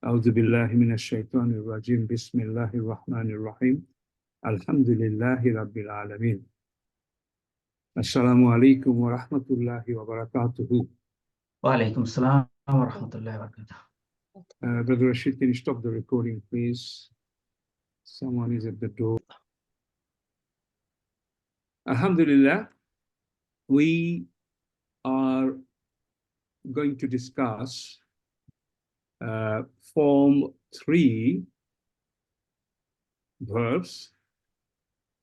أعوذ بالله من الشيطان الرجيم بسم الله الرحمن الرحيم Alhamdulillah Rabbil Alameen. Assalamu alaikum wa rahmatullahi wa barakatuhu. Wa alaikum assalam wa rahmatullahi wa barakatuh. Brother Rashid, can you stop the recording, please? Someone is at the door. Alhamdulillah, we are going to discuss Form 3 verbs,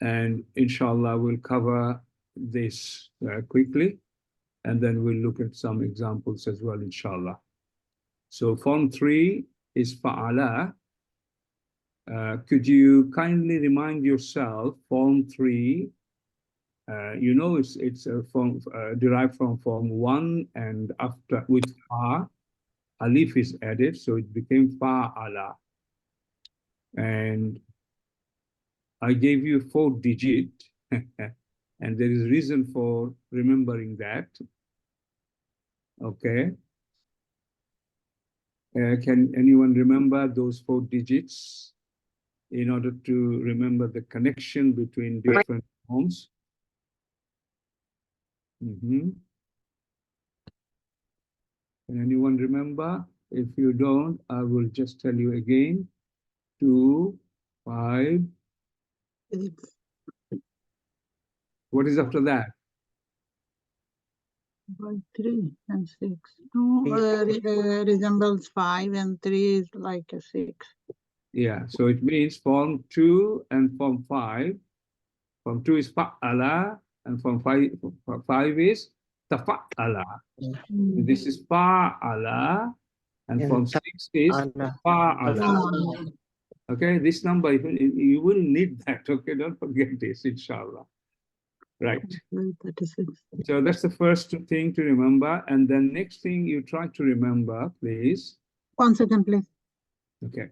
and inshallah we'll cover this quickly, and then we'll look at some examples as well, inshallah. So Form 3 is fa'ala. Could you kindly remind yourself, Form 3, you know it's a form derived from Form 1, and after with fa, alif is added, so it became fa'ala. And I gave you 4 digit, and there is reason for remembering that. Okay. Can anyone remember those 4 digits in order to remember the connection between different forms? Can anyone remember? If you don't, I will just tell you again. 2, 5. What is after that? 3 and 6. 2 resembles 5, and 3 is like a 6. Yeah, so it means Form 2 and Form 5. Form 2 is fa'ala, and Form 5 is tafa'ala. This is fa'ala, and Form 6 is fa'ala. Okay, this number, you will need that. Okay, don't forget this, inshallah. Right. 36. So that's the first thing to remember. And then next thing you try to remember, please. 1 second, please. Okay.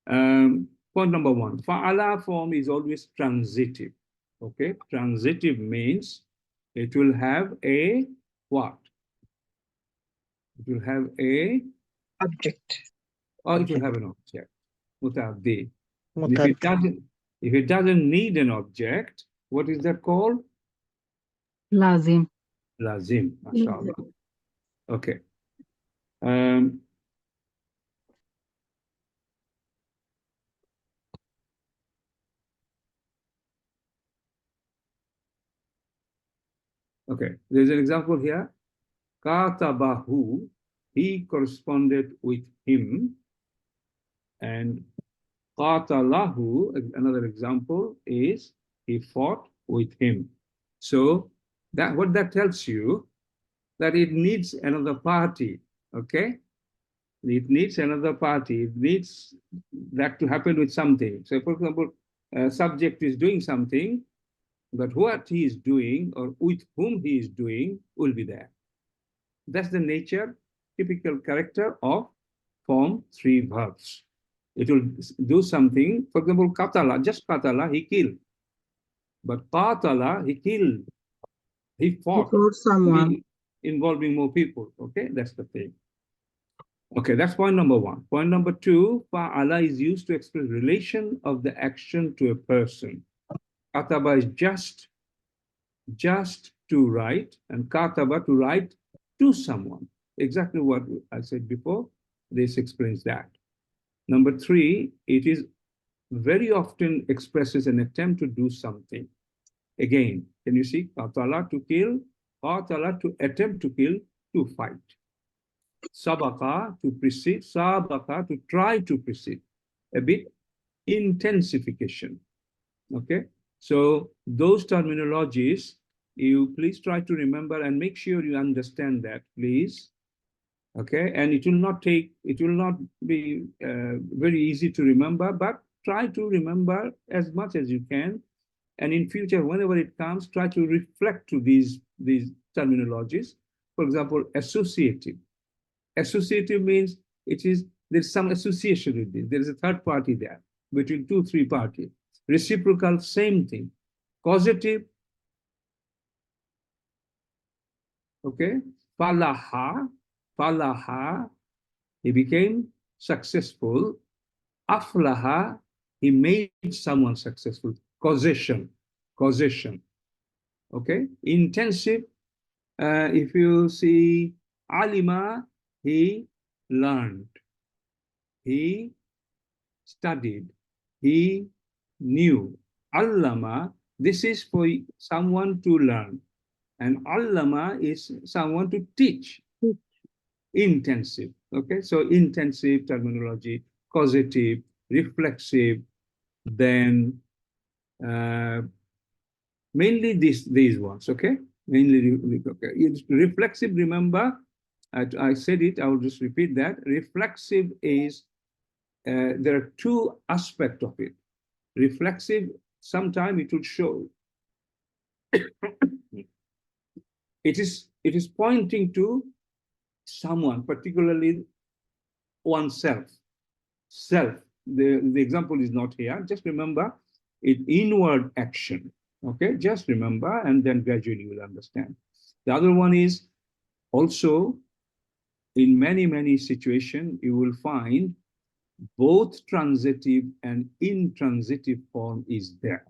Point number 1. Fa'ala form is always transitive. Okay. Transitive means it will have a what? It will have a object. Or it will have an object. Muta'addi. If it doesn't need an object, what is that called? Lazim. Lazim, mashallah. Okay. Okay, there's an example here. Katabahu, he corresponded with him. And qatalahu, another example, is he fought with him. So that what that tells you, that it needs another party. Okay, it needs another party. It needs that to happen with something. So for example, a subject is doing something, but what he is doing or with whom he is doing will be there. That's the nature, typical character of Form 3 verbs. It will do something. For example, qatala, just qatala, he killed. But qatala, he killed. He fought. He fought someone. Involving more people. Okay, that's the thing. Okay, that's point number 1. Point number 2, fa'ala is used to express relation of the action to a person. Kataba is just to write, and kataba to write to someone. Exactly what I said before. This explains that. Number 3, it is very often expresses an attempt to do something. Again, can you see? Qatala to kill, qatala to attempt to kill, to fight. Sabaqa to precede, sabaqa to try to precede. A bit intensification. Okay? So those terminologies, you please try to remember and make sure you understand that, please. Okay, and it will not be very easy to remember, but try to remember as much as you can. And in future, whenever it comes, try to reflect to these terminologies. For example, associative. Associative means there's some association with this. There is a third party there between 2, 3 parties. Reciprocal, same thing. Causative. Okay, falaha, he became successful. Aflaha, he made someone successful. Causation. Okay, intensive. If you see alima, he learned, he studied, he knew. Allama, this is for someone to learn, and allama is someone to teach. Intensive. Okay, so intensive terminology, causative, reflexive, then mainly these ones. Okay, mainly okay. It's reflexive. Remember, I said it. I will just repeat that. Reflexive is there are two aspects of it. Reflexive, sometimes it would show it is pointing to someone, particularly oneself. Self. The example is not here. Just remember it inward action. Okay, just remember, and then gradually you will understand. The other one is also in many situations you will find both transitive and intransitive form is there,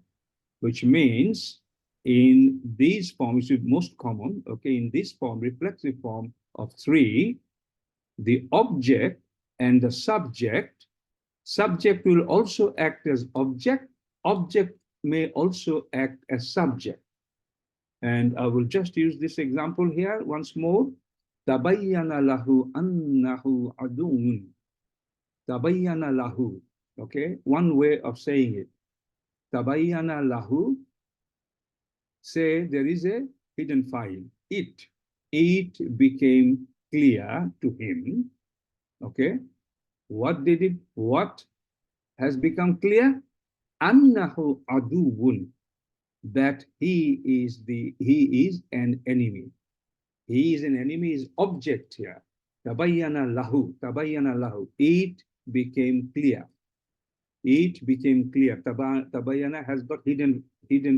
which means in these forms, which is most common, okay, in this form, reflexive form of three, the object and the subject will also act as object, object may also act as subject. And I will just use this example here once more. Tabayyana lahu annahu adun. Tabayyana lahu. Okay, one way of saying it. Tabayyana lahu. Say there is a hidden file. It became clear to him. Okay. What has become clear? Annahu aduun. That he is an enemy. He is an enemy is object here. Tabayyana lahu. It became clear. It became clear. Tabayyana has got hidden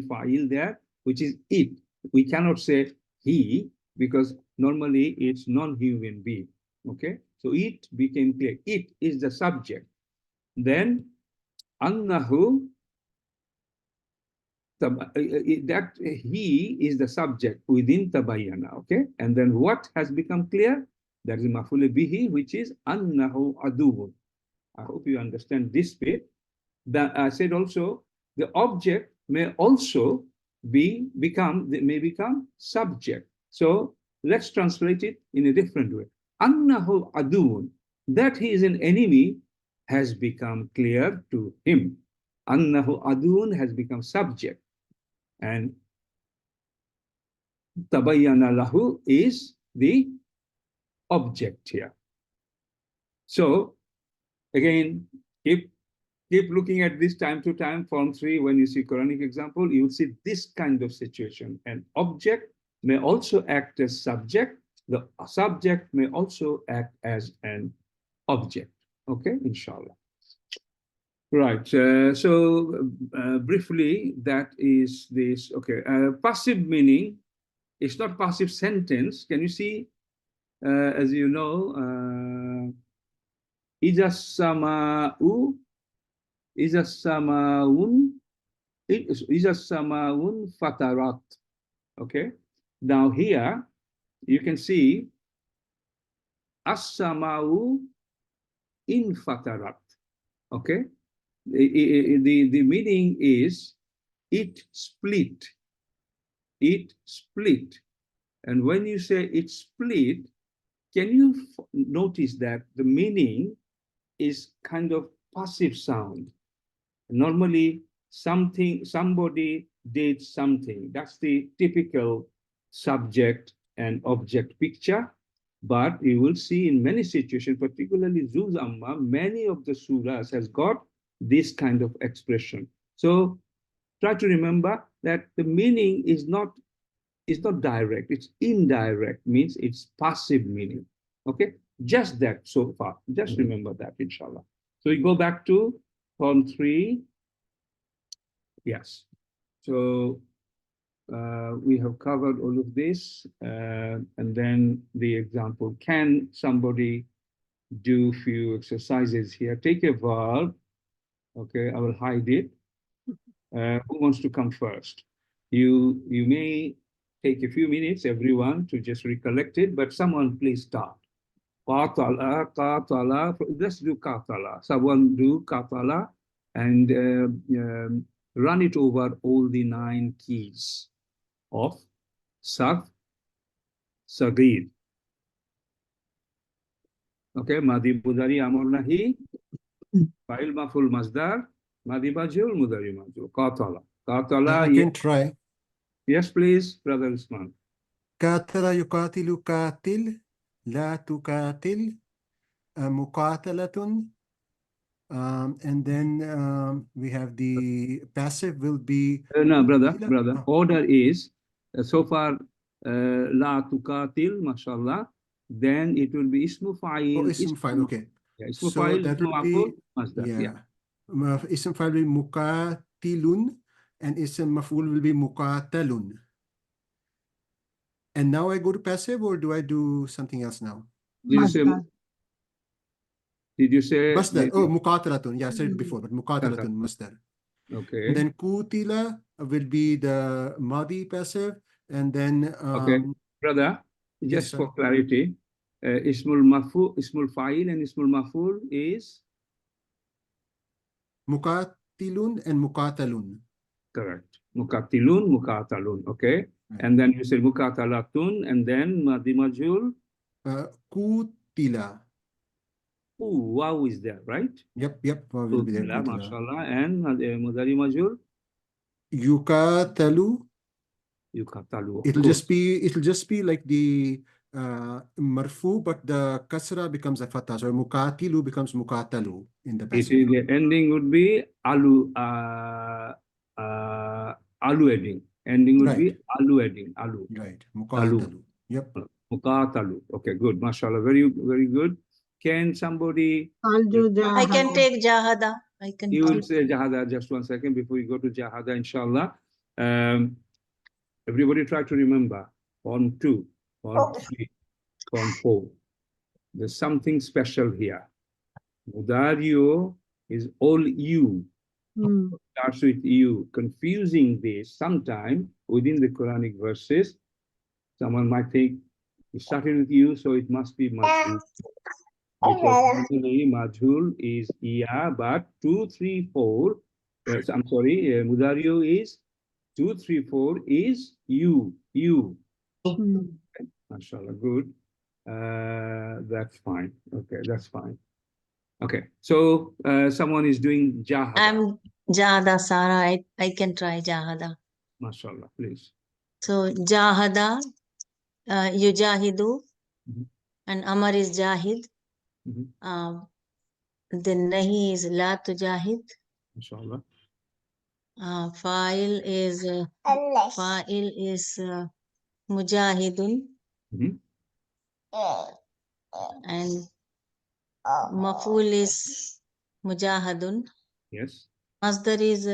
file there, which is it. We cannot say he because normally it's non-human being. Okay, so it became clear. It is the subject. Then annahu, that he is the subject within tabayyana. Okay, and then what has become clear? That is maf'ul bihi, which is annahu aduun. I hope you understand this bit. That I said also the object may also become subject. So let's translate it in a different way. Annahu aduun, that he is an enemy, has become clear to him. Annahu aduun has become subject, and tabayyana lahu is the object here. So again, keep looking at this time to time. Form 3, when you see Quranic example, you will see this kind of situation. An object may also act as subject. The subject may also act as an object. Okay, inshallah. Right. So briefly, that is this. Okay. Passive meaning. It's not passive sentence. Can you see? As you know, Iza sama'u, Iza sama'un fatarat. Okay. Now here you can see as-sama'u in fatarat. Okay. The meaning is it split. It split. And when you say it split, can you notice that the meaning is kind of passive sound? Normally, somebody did something. That's the typical subject and object picture. But you will see in many situations, particularly Zuz Amma, many of the surahs has got this kind of expression. So try to remember that the meaning is not direct, it's indirect, means it's passive meaning. Okay, just that so far. Just remember that, inshallah. So we go back to form 3. Yes. So we have covered all of this, and then the example. Can somebody do few exercises here. Take a verb. Okay, I will hide it. Who wants to come first? You may take a few minutes, everyone, to just recollect it, but someone please start. Qatala, qatala. Let's do qatala. Someone do qatala and run it over all the 9 keys of Saf, Sagir. Okay, Madi Mudari Amar Nahi, Fa'il Maful Masdar, Madi Majul, Mudari Majul. Qatala. Qatala. I can try. Yes, please, Brother Usman. قاتل يقاتل قاتل لا تقاتل مقاتلة. And then we have the passive will be No, brother. Oh. Order is so far La tuqatil, mashallah. Then it will be Ismu Fa'il. Oh, ism file, okay. Yeah, Ismu So Fa'il, that Ismu will be, Maf'ul, Masdar. yeah. Ism file will be muqatilun and ism maf'ul will be muqatalun. And now I go to passive, or do I do something else now? Masdar. Did you say? Masdar. Oh, muqatalatun. Yeah, I said it before, but muqatalatun, masdar. Okay. And then kutila will be the madi passive, and then Okay, brother. Just yes, for clarity, Ismul Fa'il and Ismul Maf'ul is muqatilun and muqatalun. correct. Muqatilun, Muqatalun. Okay. Right. And then you say Muqatalatun, and then Madi Majul. Kutila. Ooh, wow is there, right? Yep. Will be there. Kutila, Kutila. mashallah. And Mudari Majul. Yukatalu. Yuqatalu. It'll just be like the marfu, but the kasra becomes a fatah. So muqatilu becomes muqatalu in the It passive. is, the ending would be alu ending. Ending would be alu ending. Alu. Right. Muqatalu. Yep. Muqatalu. Okay, good. Mashallah. Very, very good. Can somebody? I can take jahada. I can. You will say jahada. Just 1 second before you go to jahada, inshallah. Everybody try to remember form 2, form 3, form 4. There's something special here. Mudario is all you. Starts with you. Confusing this sometime within the Quranic verses. Someone might think it started with you, so it must be majhul. Because normally majhul is iya, but 2, 3, 4. I'm sorry, Mudario is 2, 3, 4 is you. Okay, mashallah, good. That's fine. Okay, that's fine. Okay, so someone is doing jahada. I'm jahada, Sarah. I can try jahada. Mashallah, please. So jahada, yujahidu, and Amar is jahid. Then nahi is la tujahid. Mashallah. Fa'il is mujahidun, and maf'ul is mujahadun. Yes. Masdar is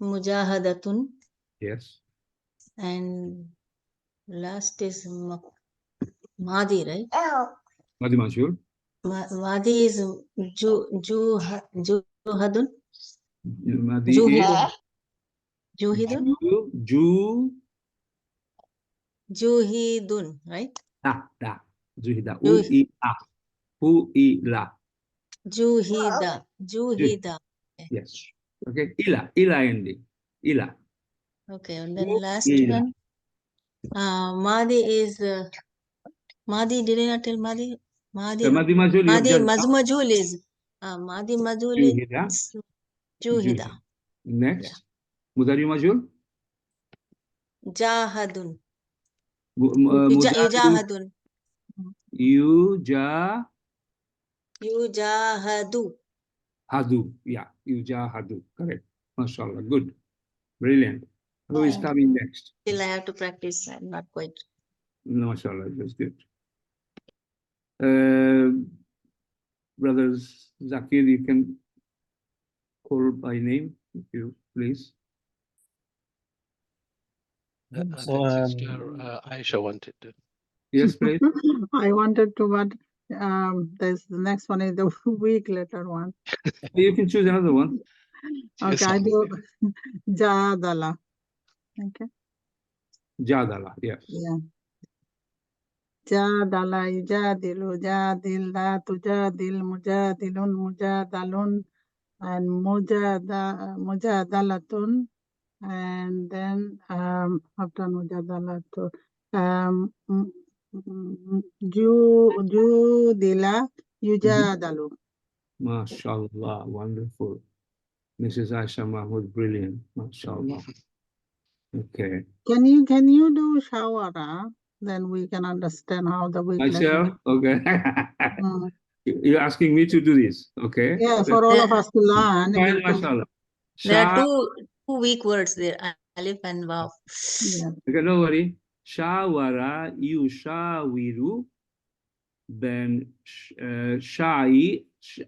mujahadatun, Yes. and last is madi, right? Madi majhul. Madi is juhadun. Madi Juhidun. Juhidun, right? Juhida. Uila. Juhida. Yes. Okay. Ila ending. Ila. Okay, and then last one. Madi is Madi. Did I not tell Madi? Madi Mazmajul is Madi Mazul is Juhida. Next. Mudari majhul. Jahadun. Yujahadun. Yujahadu. Hadu. Yeah. Yujahadu. Correct. Mashallah. Good. Brilliant. Who is coming next? Still, I have to practice. I'm not quite. No, mashallah. That's good. Brothers Zakir, you can call by name, if you please. I think Sister Aisha wanted to. Yes, please. I wanted to, but There's the next one is the weak letter one. You can choose another one. Okay, I do Jadala. Okay. Jadala, yes. Yeah. Jadala, Jadilu, Jadil, La Tujadil, Mujadilun, Mujadalun, and Mujadalatun. And then after Mujadalatun, Judila, Yujadalu. MashaAllah, wonderful. Mrs. Aisha Mahmood, brilliant. MashaAllah. Okay. Can you do Shawara? Then we can understand how the weak letter. Myself? Okay. Mm. You're asking me to do this, okay? Yeah, for all of us to learn. Fine, because- MashaAllah. There are two weak words there, alif and vav. Yeah. Okay, don't worry. Shawara, yushawiru, then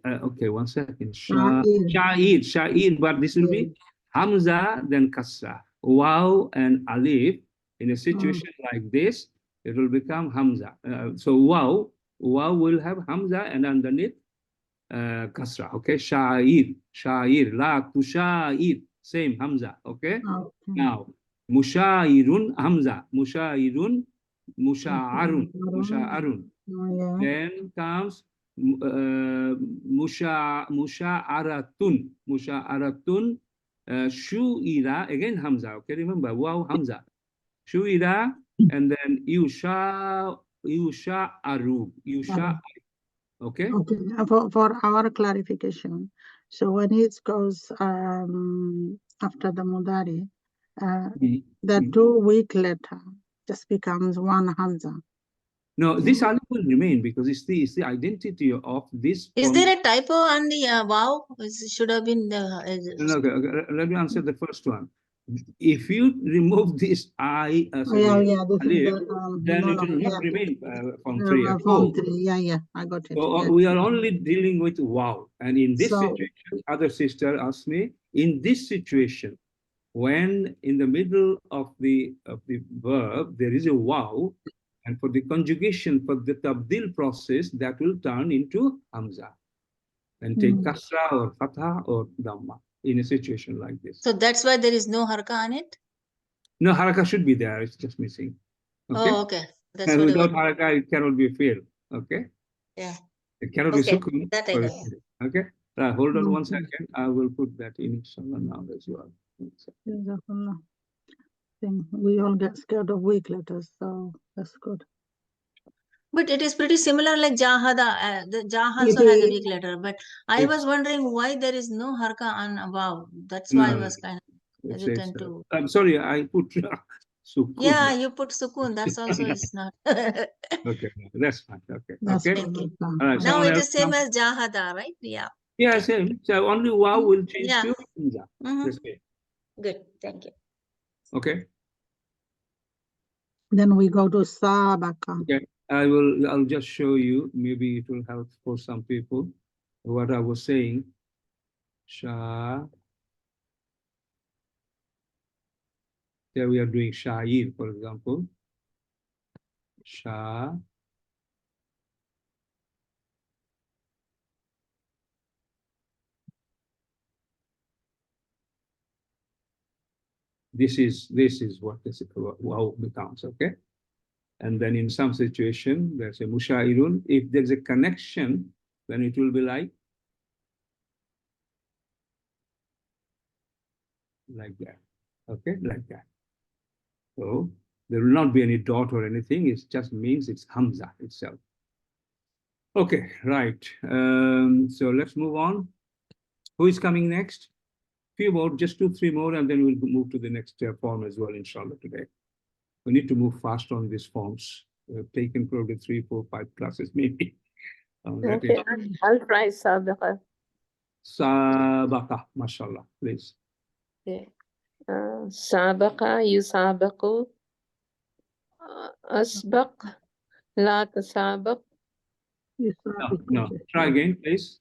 okay, one second. Sha'id, but this will be Hamza, then Kasra. Waw and Alif, in a situation like this, it will become Hamza. So Waw will have Hamza and underneath Kasra. Okay, Sha'ir, La Tusha'ir, same Hamza. Okay, now Mushairun, Hamza, Mushairun, Musha'arun. Yeah. Then comes Musha'aratun, Shu'ira, again Hamza, okay, remember, wow, Hamza, Shu'ira, and then Yusha'aru, okay? Okay. For our clarification, so when it goes after the Mudari, the two weak letter just becomes one Hamza. No, this alif will remain because it's the identity of this. Is there a typo on the vav? It should have been the. Okay, let me answer the first one. If you remove this I, This alif, is then it will not remain from 3 at all. Yeah, I got it. So Yeah. we are only dealing with wow. And in this situation, other sister asked me, in this situation, when in the middle of the verb there is a wow, and for the conjugation, for the tabdil process, that will turn into Hamza and take kasra or fatha or dhamma in a situation like this. So that's why there is no haraka on it? No, haraka should be there, it's just missing. Okay? Oh, okay. That's And what without haraka, it cannot be a fail. Okay? Yeah. It cannot be sukun. That I got. Okay? Hold on one second. I will put that in inshallah now as well. We all get scared of weak letters, so that's good. But it is pretty similar like Jahada. The Jah also has a weak letter. But I was wondering why there is no haraka on vav. That's why I was kind of hesitant to. I'm sorry, I put sukun. Yeah, you put sukun. That's also is not. Okay, that's fine. Okay. That's Okay. good. All right, Now it is same as Jahada, right? Yeah. Yeah, same. So only wow will change to Hamza. That's it. Good. Thank you. Okay. Then we go to Sabaka. Okay. I'll just show you. Maybe it will help for some people. What I was saying. Shah. Here we are doing Sha'ir, for example. Shah. This is what this wow becomes, okay? And then in some situation, there's a mushairun. If there's a connection, then it will be like that, okay? Like that. So there will not be any dot or anything. It just means it's Hamza itself. Okay, right. So let's move on. Who is coming next? Few more, just 2-3 more, and then we'll move to the next form as well, inshallah, today. We need to move fast on these forms. We've taken probably 3, 4, 5 classes, maybe. Okay, I'll try Sabaqa. Sabaqa, mashallah, please. Okay. Sabaqa, yusabaqu, asbaq, la tasabaq. No, try again, please.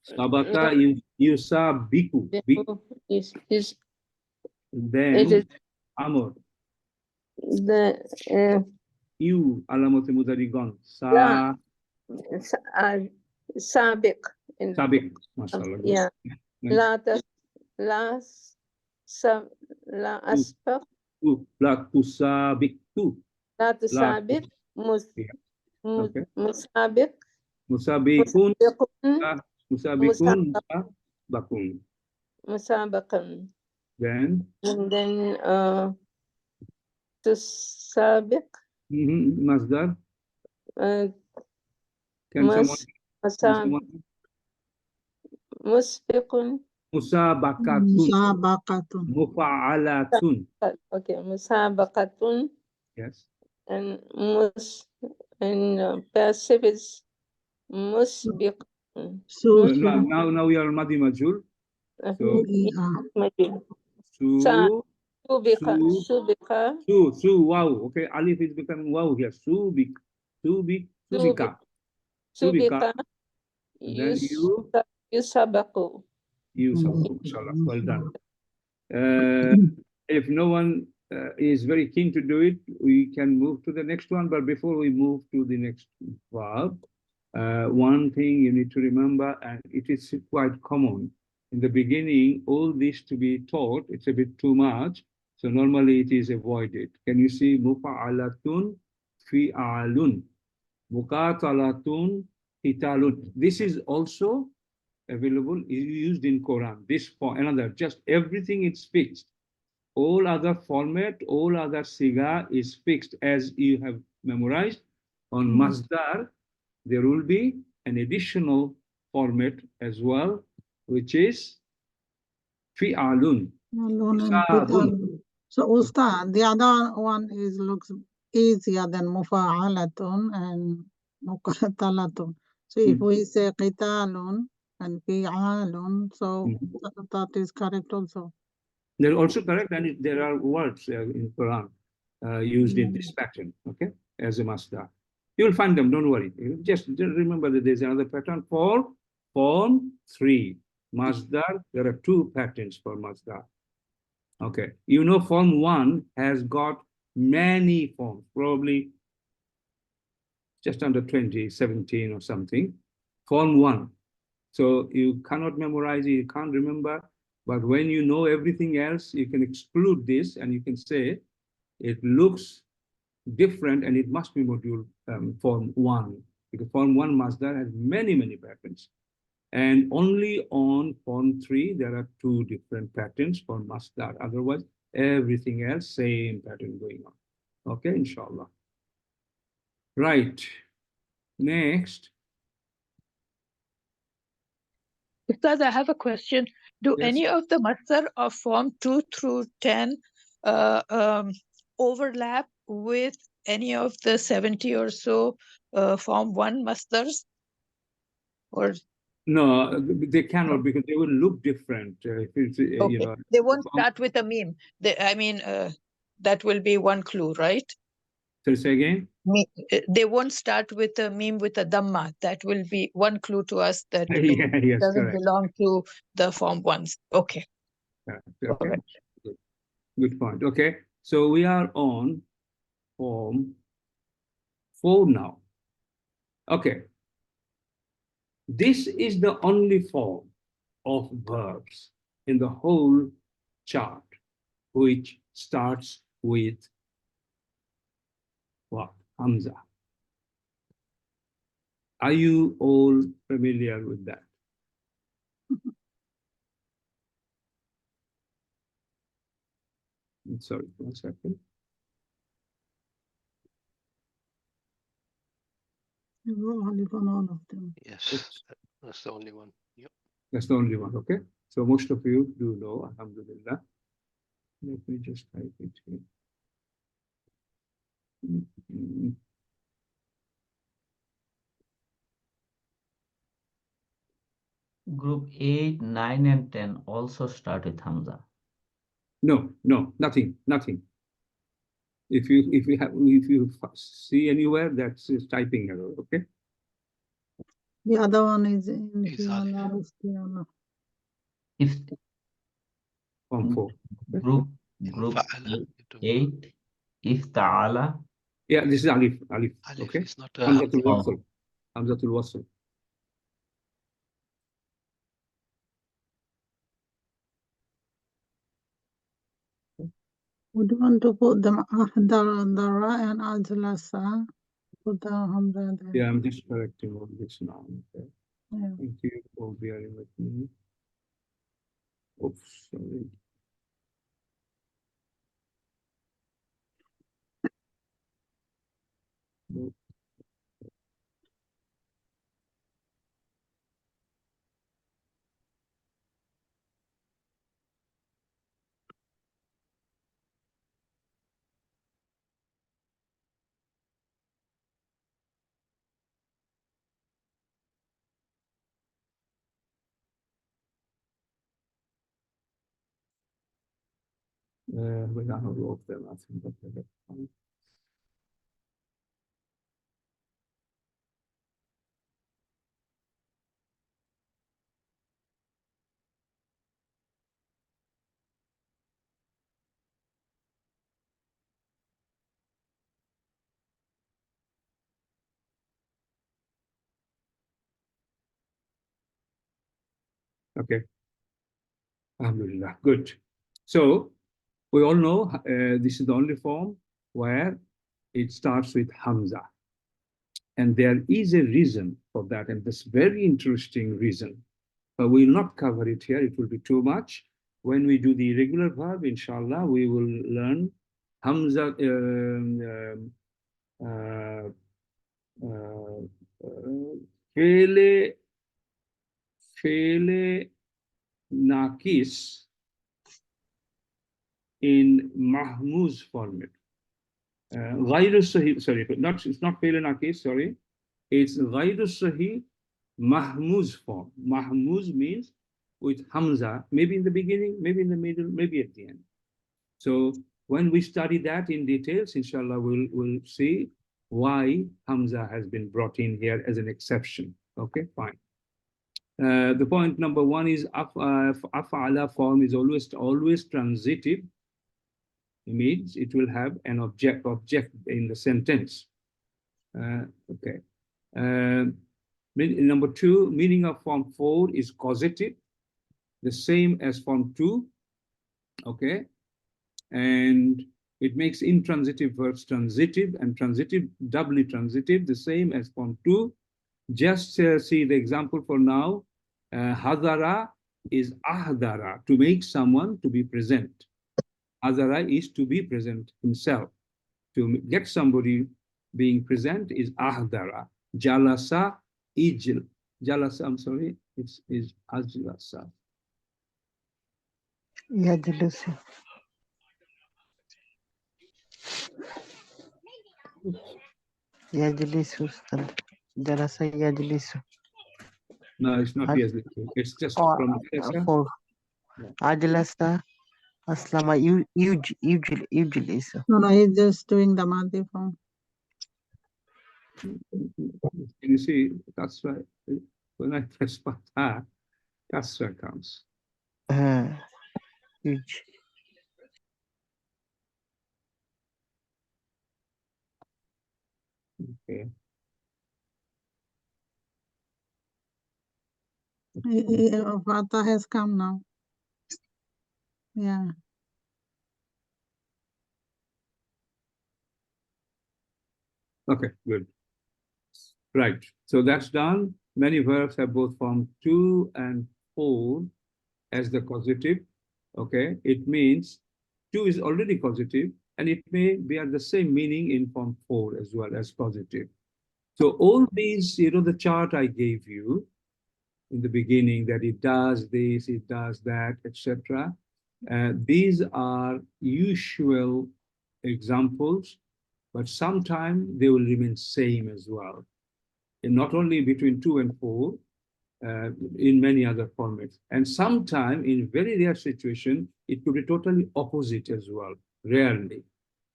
Sabaqa, yusabiku. Is Then, amr. the You, alamat mudarigon. Sabiq. Sabiq, mashallah. Yeah. Nice. La asbaq. La tusabiq. La tusabiq. Okay. Musabiq. Musabiqun. Musabiqun. Musabaqun. Musabaqan. Then. And then tusabiq. Masdar. Can someone? Musbiqun. Musabaqatun. Mufa'alatun. Okay, musabaqatun. Yes. And passive is musbiqun. Now we are Madi Majhul. So wow. Okay, alif is becoming wow here. Subika. Then Yusabaku. Inshallah. Well done. If no one is very keen to do it, we can move to the next one. But before we move to the next verb, one thing you need to remember, and it is quite common in the beginning, all this to be taught, it's a bit too much. So normally it is avoided. Can you see mufa'alatun, fi'alun, muqatalatun, qitalun? This is also available, used in Quran. This for another, just everything is fixed. All other format, all other siga is fixed as you have memorized. On masdar, there will be an additional format as well, which is fi'alun. So Ustad, the other one looks easier than mufa'alatun and muqatalatun. So if we say qitalun and fi'alun, so that is correct also. They're also correct, and there are words in Quran used in this pattern, okay, as a masdar. You will find them, don't worry. Just remember that there's another pattern for form 3. Masdar, there are 2 patterns for masdar. Okay, you know form 1 has got many forms, probably just under 20, 17 or something. Form 1. So you cannot memorize it, you can't remember. But when you know everything else, you can exclude this and you can say it looks different and it must be module form 1. Because form 1 masdar has many, many patterns. And only on form 3, there are 2 different patterns for masdar. Otherwise, everything else, same pattern going on. Okay, inshallah. Right. Next. Ustaz, I have a question. Do any of the masdar of form 2 through 10 overlap with any of the 70 or so form 1 masdars? Or no, they cannot, because they will look different. If it's, you know, they won't start with a meme. That will be one clue, right? So say again? They won't start with a meme with a dhamma. That will be one clue to us that yes, doesn't correct. belong to the form 1s. Okay. Okay. Good point. Okay. So we are on form 4 now. Okay. This is the only form of verbs in the whole chart which starts with what? Hamza. Are you all familiar with that? Sorry, 1 second. Yes, that's the only one. Yep. That's the only one, okay? So most of you do know, Alhamdulillah. Let me just type it here. Group 8, 9, and 10 also start with Hamza. No, nothing. If you see anywhere, that's typing error, okay? The other one is If Form 4. Group 8, if ta'ala. Yeah, this is alif. Alif Okay. is not a Hamzatul Wasl. Would you want to put them Ahdara and Ajlasa? Put the Hamza there. Yeah, I'm just correcting all this now. Okay. Yeah. Thank you for bearing with me. Oops, sorry. No. We got all of them, I think, but that's fine. Okay. Alhamdulillah. Good. So we all know this is the only form where it starts with Hamza. And there is a reason for that, and this very interesting reason. But we will not cover it here, it will be too much. When we do the irregular verb, inshallah, we will learn Hamza, Fele Nakis in Mahmuz format. غير الصحيح, sorry, it's not Fele Nakis, sorry. It's غير الصحيح Mahmuz form. Mahmuz means with Hamza, maybe in the beginning, maybe in the middle, maybe at the end. So when we study that in details, inshallah, we'll see why Hamza has been brought in here as an exception. Okay, fine. The point number one is af'ala form is always transitive. It means it will have an object in the sentence. Okay. Number two, meaning of form 4 is causative, the same as form 2. Okay. And it makes intransitive verbs transitive, and transitive doubly transitive, the same as form 2. Just see the example for now. Hadara is ahdara, to make someone to be present. Hadara is to be present himself. To get somebody being present is ahdara. Jalasa, jalasa, I'm sorry, is ajlasa. Yajlisu. Yajlisu. Jalasa yajlisu. No, it's not yajlisu. It's just from For Ajlasa Aslama yujlisu. No, he's just doing the Madi form. You see, that's right. When I press Fatha, Kasra comes. Huge. Okay. Fatah has come now. Yeah. Okay, good. Right. So that's done. Many verbs have both form 2 and 4 as the causative. Okay. It means 2 is already causative, and it may bear the same meaning in form 4 as well as causative. So all these, the chart I gave you in the beginning, that it does this, it does that, etc. These are usual examples, but sometimes they will remain same as well. And not only between 2 and 4, in many other formats. And sometimes, in very rare situation, it could be totally opposite as well, rarely.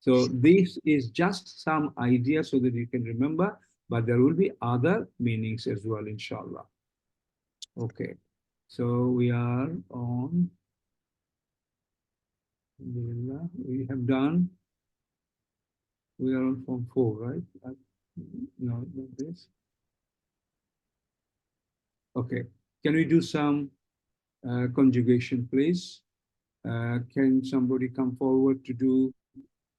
So this is just some idea so that you can remember, but there will be other meanings as well, inshallah. Okay, so we are on, we have done, we are on form 4, right? No, not this. Okay. Can we do some conjugation, please? Can somebody come forward to do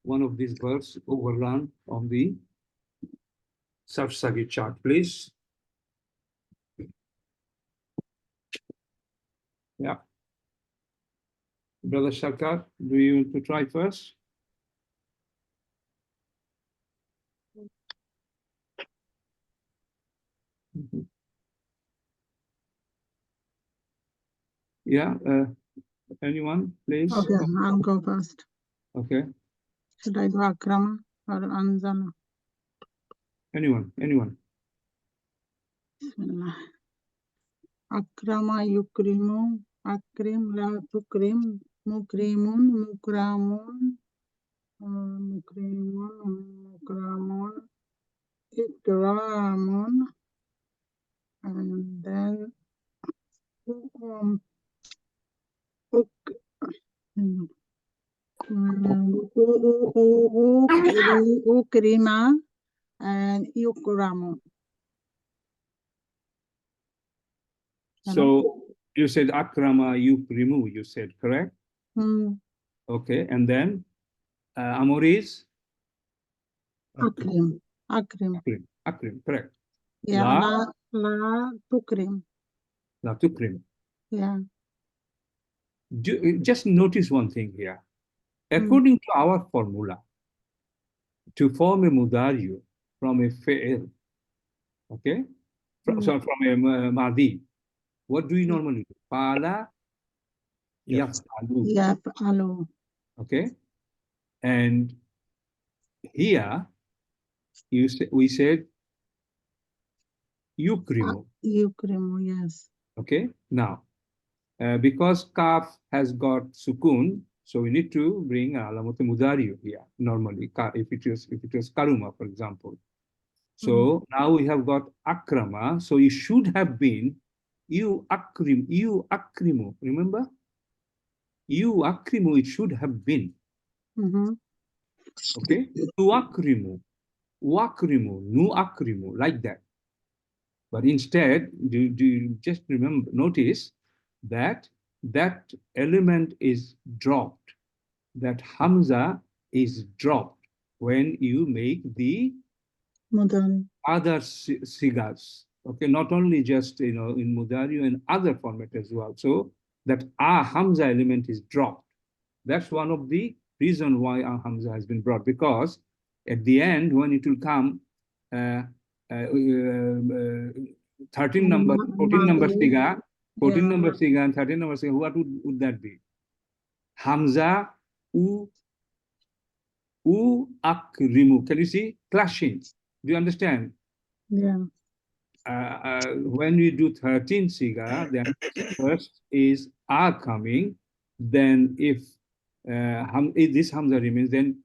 one of these verbs overrun on the Safsagi chart, please? Yeah. Brother Shakar, do you want to try first? Yeah, anyone, please? Okay, I'll go first. Okay. Should I do Akrama or Anzana? Anyone? Bismillah. Akrama yukrimu, akrim la tukrim, mukrimun, mukramun, mukramun, ikramun, and then ukrima and yukramu. So you said akrama yukrimu, you said, correct? Okay, and then Amoris? Akrim, correct. yeah, la tukrim. La tukrim. Yeah. Just notice one thing here. According to our formula, to form a mudariyu from a fi'il, okay? From a madi, what do you normally do? Fa'ala yaf'alu. Yaf'alu. Okay? And here, we said yukrimu. Yukrimu, yes. Okay? Now, because kaf has got sukun, so we need to bring alamat mudariyu here normally, if it was karuma, for example. So now we have got akrama, so it should have been you akrimu, remember? You akrimu, it should have been. Okay? Tu akrimu, wakrimu, nu akrimu, like that. But instead, do you just remember, notice that that element is dropped. That hamza is dropped when you make the other sigas. Okay, not only just in mudari and other format as well. So that hamza element is dropped. That's one of the reasons why hamza has been brought, because at the end when it will come 13 number, 14 number siga, 14 number siga and 13 number siga, what would that be? Hamza u akrimu. Can you see? Clashing. Do you understand? Yeah. When we do 13 siga, then first is coming. Then if this hamza remains, then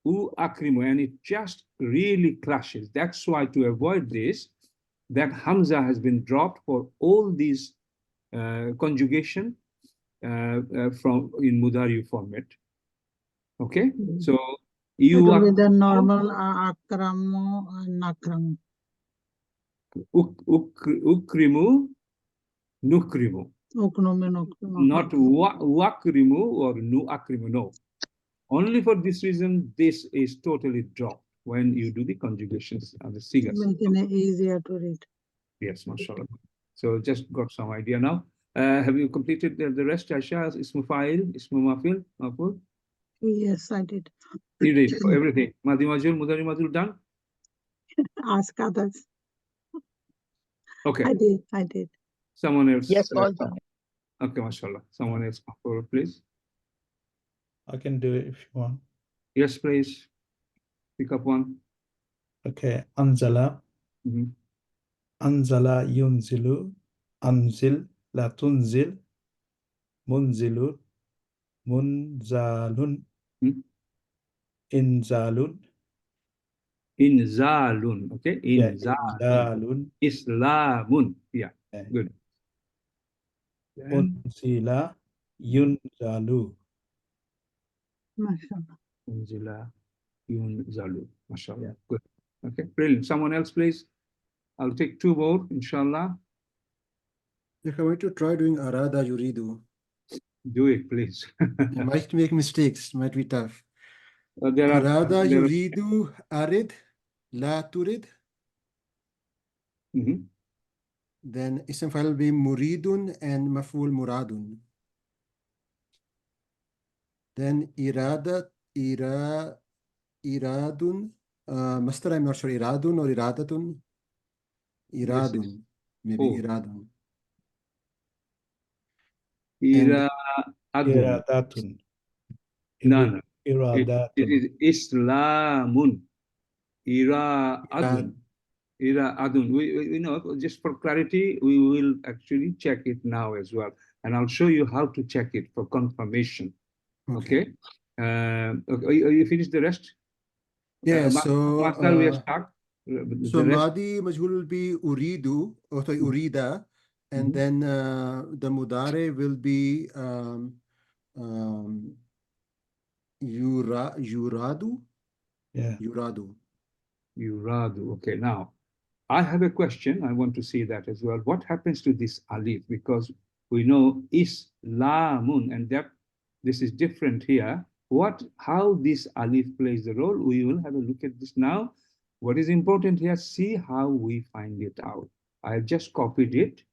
akrimu, and it just really clashes. That's why, to avoid this, that hamza has been dropped for all these conjugation from in mudari format. Okay, so you are with the normal akramu and nakramu. Ukrimu, nukrimu. Not wakrimu or nu akrimu. No. Only for this reason, this is totally dropped when you do the conjugations and the sigas. Making it easier to read. Yes, mashallah. So just got some idea now. Have you completed the rest, Aisha? Ismu fa'il, ismu mafil, maful? Yes, I did. You did everything. Madi majul, mudari majul done? Ask others. Okay. I did. Someone else. Yes, all done. Okay, mashallah. Someone else come forward, please. I can do it if you want. Yes, please. Pick up one. Okay. Anzala. Anzala yunzilu. Anzil la tunzil. Munzilu. Munzalun. Inzalun. Inzalun. Okay. Inzalun. Islamun. Yeah. Good. Unzila yunzalu. Mashallah. Unzila yunzalu. Mashallah. Good. Okay. Brilliant. Someone else, please. I'll take two more, inshallah. If I want to try doing arada yuridu, Do it, please. I might make mistakes, might be tough. There are Arada yuridu arid la turid. Mhm. Then ism file will be muridun and maf'ul muradun. Then iradun. Master, I'm not sure, iradun or iradatun. Iradun, maybe iradun. Ira adun. Iradatun. No, no. It Iradatun. is Islamun. Ira adun. Ira adun. We know, just for clarity, we will actually check it now as well. And I'll show you how to check it for confirmation. Okay. Okay. You finished the rest? Yeah, so Master, we are stuck. So Madi Majhul will be Uridu, or sorry, Urida, and then the Mudare will be Yuradu. Yeah. Yuradu. Yuradu. Okay, now I have a question. I want to see that as well. What happens to this alif? Because we know Islamun, and that this is different here. How this alif plays the role? We will have a look at this now. What is important here? See how we find it out. I have just copied it,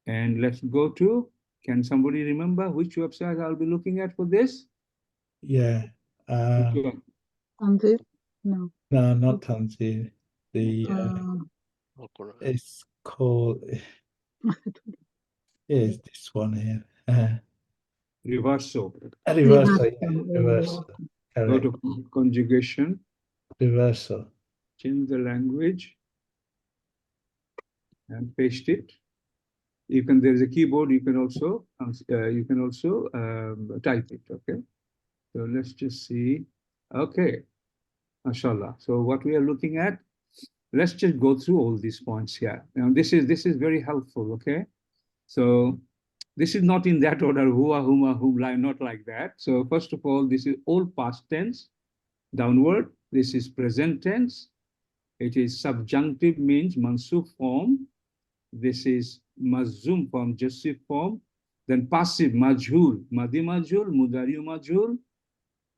and let's go to. Can somebody remember which website I'll be looking at for this? Yeah. Tanzir? No. No, not Tanzir. It's called. Is this one here? Reverso. Reverso. Yeah. Reverso. Go to conjugation. Reverso. Change the language and paste it. You can. There's a keyboard. You can also type it. Okay. So let's just see. Okay. Mashallah. So what we are looking at. Let's just go through all these points here. Now this is very helpful. Okay. So this is not in that order. Huwa, huma, humla. Not like that. So first of all, this is all past tense. Downward. This is present tense. It is subjunctive, means mansub form. This is mazum form, Joseph form. Then passive, majhul, madi majhul, mudari majhul.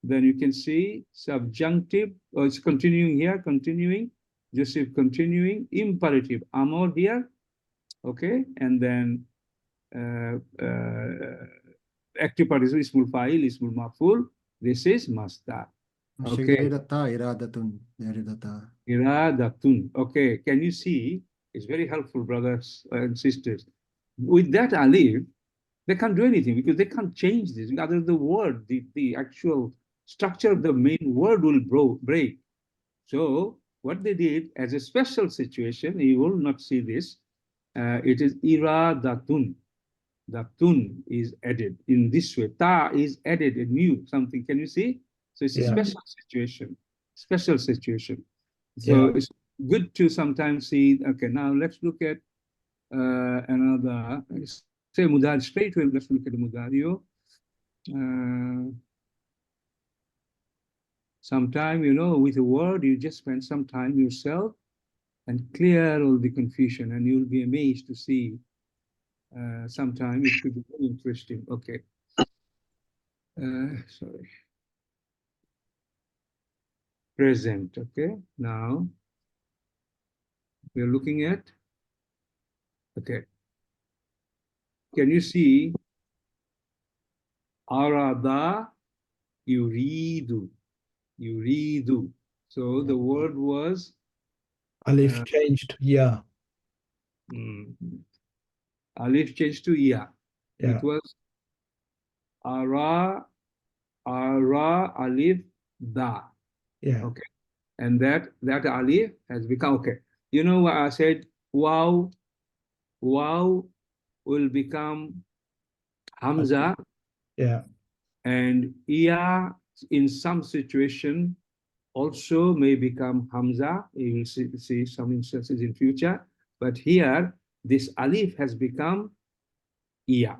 Then you can see subjunctive, it's continuing here, continuing, Joseph continuing, imperative, amor here, okay, and then active participle, ismul fa'il, ismul maf'ul. This is masdar. Okay. Iradatun. Okay, can you see? It's very helpful, brothers and sisters. With that alif, they can't do anything because they can't change this. Rather, the word, the actual structure of the main word will break. So what they did as a special situation, you will not see this. It is iradatun. The tun is added in this way. Ta is added, a new something. Can you see? So it's a special situation. Special situation. So it's good to sometimes see. Okay, now let's look at another. Say mudari straight away. Let's look at the mudario. Sometime, with a word, you just spend some time yourself and clear all the confusion, and you'll be amazed to see. Sometime it could be very interesting. Okay. Sorry. Present. Okay. Now we're looking at. Okay. Can you see? Arada yuridu. Yuridu. So the word was. Alif changed to ya. Alif changed to ya. Yeah. It was ara alif da. Yeah. Okay. And that alif has become okay. You know what I said? Wow will become hamza. Yeah. And ya in some situation also may become hamza. You will see some instances in future. But here, this alif has become ya.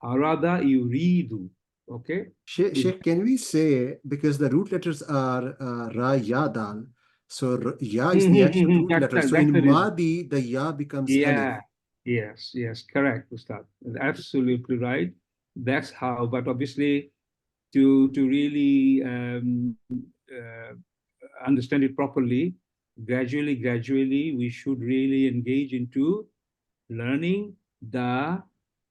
Arada yuridu. Okay. Sheikh, can we say, because the root letters are ra, ya, dal, so ya is the actual root letter. So in Madi, the ya becomes alif. Yes, yes, correct, Ustad. Absolutely right. That's how, but obviously to really understand it properly, gradually, we should really engage into learning the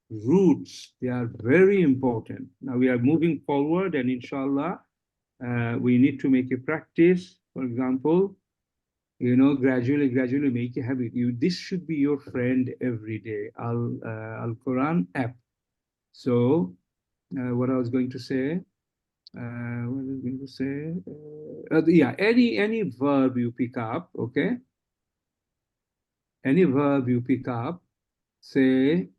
roots. They are very important. Now we are moving forward, and inshallah, we need to make a practice. For example, gradually make a habit. This should be your friend every day. Al-Quran app. So, what I was going to say. What was I going to say? Yeah, any verb you pick up, okay? Any verb you pick up, say.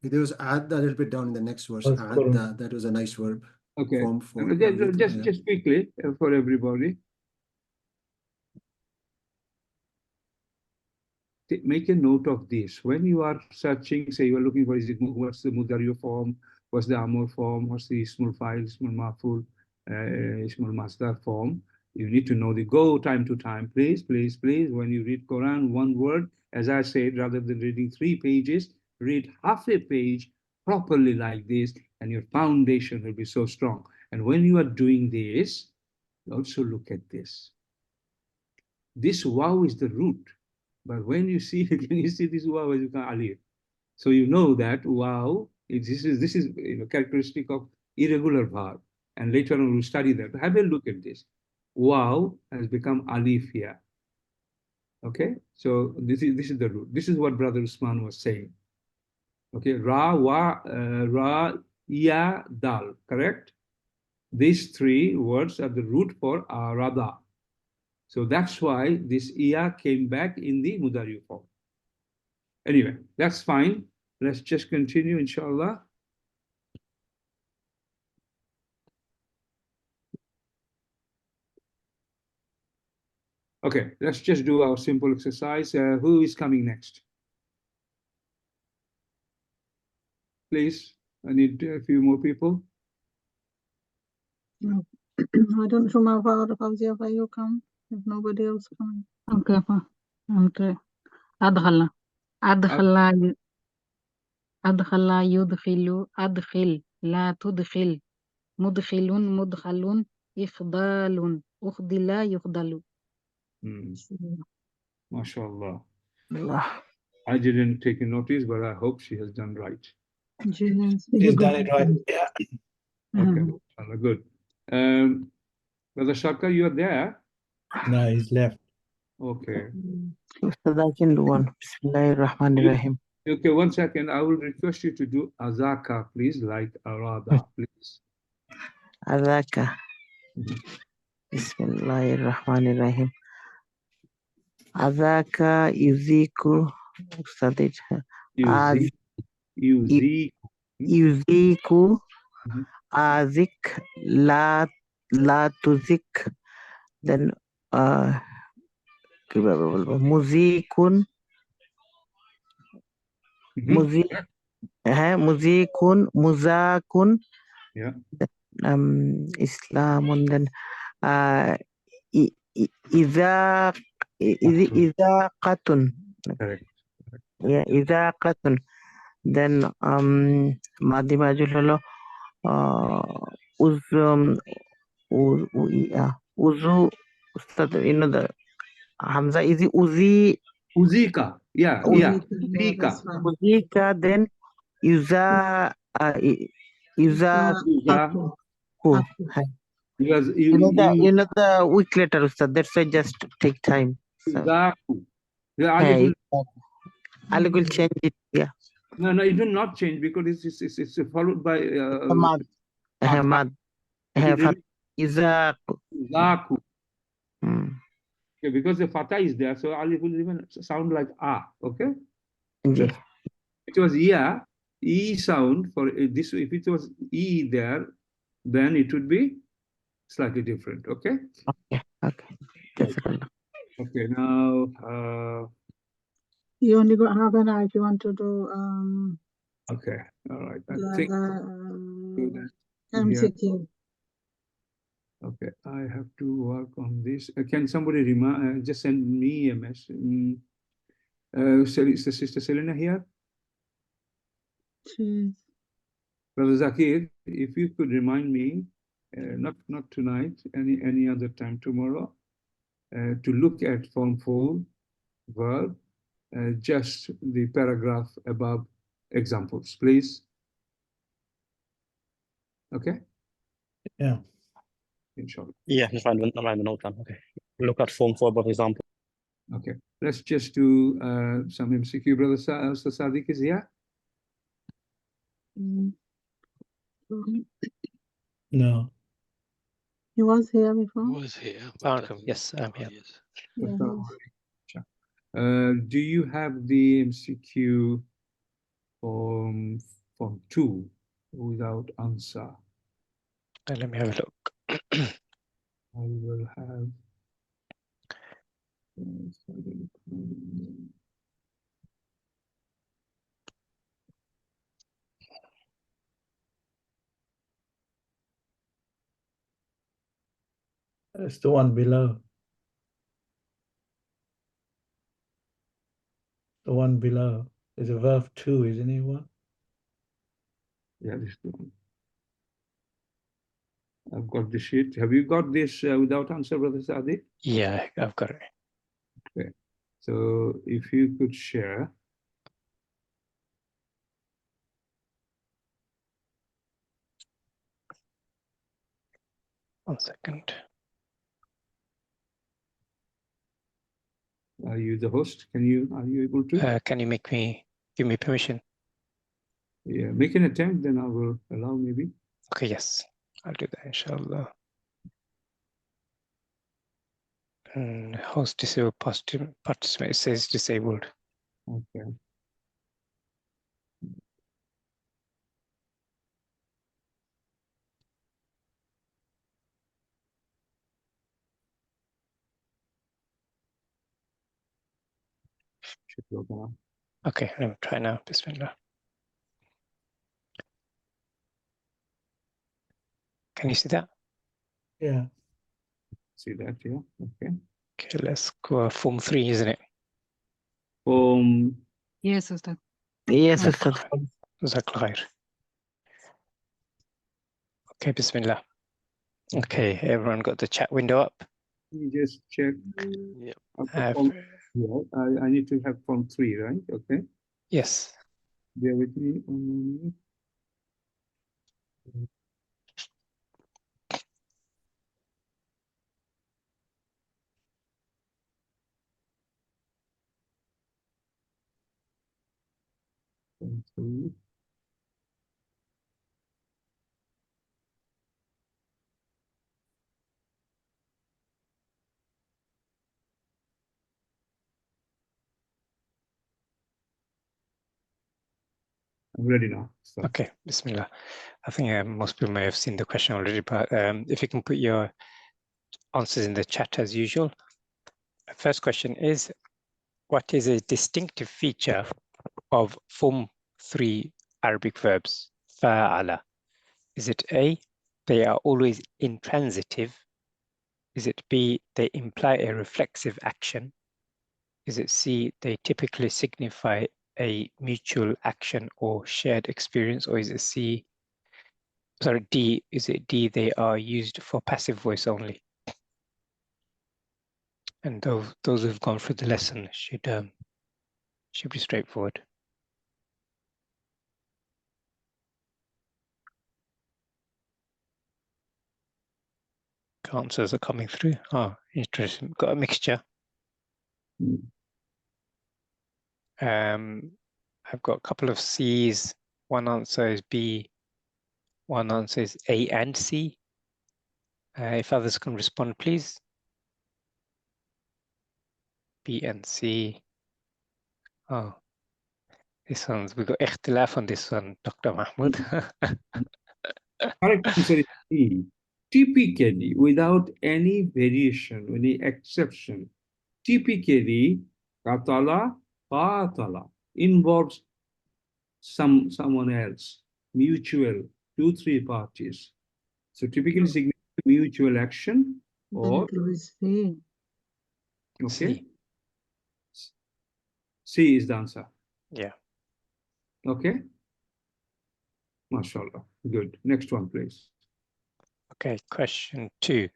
There was add a little bit down in the next verse. Add, that was a nice verb. Okay. Form for Just quickly for everybody. Make a note of this. When you are searching, say you are looking for what's the Mudariyo form, what's the Amr form, what's the Ismul Fa'il, Ismul Maf'ul, Ismul Masdar form. You need to know go time to time. Please, when you read Quran, one word, as I said, rather than reading 3 pages, read half a page properly like this, and your foundation will be so strong. And when you are doing this, also look at this. This wow is the root. But when you see this wow, you can alif. So you know that wow, this is characteristic of irregular verb. And later on we'll study that. Have a look at this. Wow has become alif here. Okay, so this is the root. This is what Brother Usman was saying. Okay, ra, ya, dal, correct? These 3 words are the root for arada. So that's why this iya came back in the Mudariyo form. Anyway, that's fine. Let's just continue, inshallah. Okay, let's just do our simple exercise. Who is coming next? Please, I need a few more people. No. I don't remember Fawzia, why you come if nobody else coming. Okay. أدخل يدخل أدخل لا تدخل مدخل مدخل إخضال أخضل يخضل. MashaAllah. I didn't take a notice, but I hope she has done right. She's done it right. Yeah. Okay, good. Brother Shaka, you are there? No, he's left. Okay. I can do one. Bismillahirrahmanirrahim. Okay, 1 second. I will request you to do azaka, please, like arada, please. Azaka. Bismillahirrahmanirrahim. Azaka yuziku. Yuziku. Azik la tuzik. Then muzikun. Muzikun, muzakun. Yeah. Islamun, then izaqatun. Correct. Yeah, izaqatun. Then Madi Majulalo Uzu, the Hamza is Uzi. Uzika. Yeah. Uzika, then Uza. You know the week letter, Ustad. That's why just take time. So. Ali will change it. Yeah. No, it will not change because it's followed by Mad. Zaku. Okay, because the fatah is there, so alif will even sound like ah. Okay. Yeah. It was e sound for this. If it was e there, then it would be slightly different. Okay. Okay. Okay. Now. You only got half an hour if you want to do. Okay. All right. I think MCQ. Okay, I have to work on this. Can somebody remind? Just send me a message. Is the Sister Selena here? Brother Zakir, if you could remind me, not tonight, any other time tomorrow, to look at Form 4 verb, just the paragraph above examples, please. Okay? Yeah. Inshallah. Yeah, just write the note down. Okay. Look at Form 4 above example. Okay. Let's just do some MCQ. Brother Sadiq is here? No. He was here before. Was here. Yes, I'm here. Do you have the MCQ from 2 without answer? Let me have a look. I will have. It's the one below. The one below is a verb 2, isn't it? One? Yeah, this is the one. I've got the sheet. Have you got this without answer, Brother Sadiq? Yeah, I've got it. Okay. So if you could share. One second. Are you the host? Are you able to? Can you give me permission? Yeah, make an attempt, then I will allow maybe. Okay, yes. I'll do that, inshallah. And host disabled participant, it says disabled. Okay. Should go down. Okay, let me try now. Bismillah. Can you see that? Yeah. See that, yeah. Okay. Okay, let's go Form 3, isn't it? Yes, Ustad. Yes, Ustad. Jazakallah khair. Okay, Bismillah. Okay, everyone got the chat window up? Let me just check. Yep. I need to have Form 3, right? Okay. Yes. Bear with me 1 minute. Form 3. I'm ready now. So. Okay, Bismillah. I think most people may have seen the question already, but if you can put your answers in the chat as usual. The first question is, what is a distinctive feature of Form 3 Arabic verbs? Fa'ala. Is it A, they are always intransitive? Is it B, they imply a reflexive action? Is it C, they typically signify a mutual action or shared experience? Or is it D, is it D, they are used for passive voice only? And those who've gone through the lesson should be straightforward. Answers are coming through. Oh, interesting. Got a mixture. I've got a couple of C's. One answer is B. One answer is A and C. If others can respond, please. B and C. Oh, this one's, we got ikhtilaf on this one, Dr. Mahmoud. Correct answer is B. Typically, without any variation, any exception, typically, qatala involves someone else, mutual, 2-3 parties. So typically signifies mutual action Then or it will be C. okay. C is the answer. Yeah. Okay. MashaAllah. Good. Next one, please. Okay, question 2.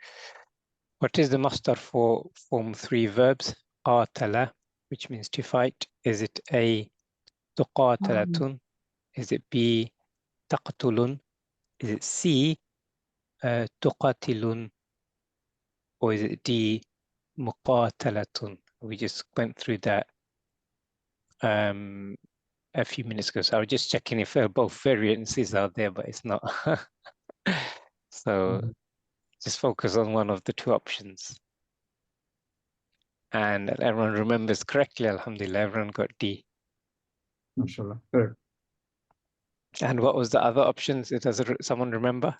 What is the masdar for form 3 verbs? Qatala, which means to fight. Is it A, tuqatalatun? Is it B, taqtulun? Is it C, tuqatilun? Or is it D, muqatalatun? We just went through that a few minutes ago. So I was just checking if both variances are there, but it's not. So just focus on one of the two options. And everyone remembers correctly, Alhamdulillah, everyone got D. MashaAllah. Correct. And what was the other options? Does someone remember?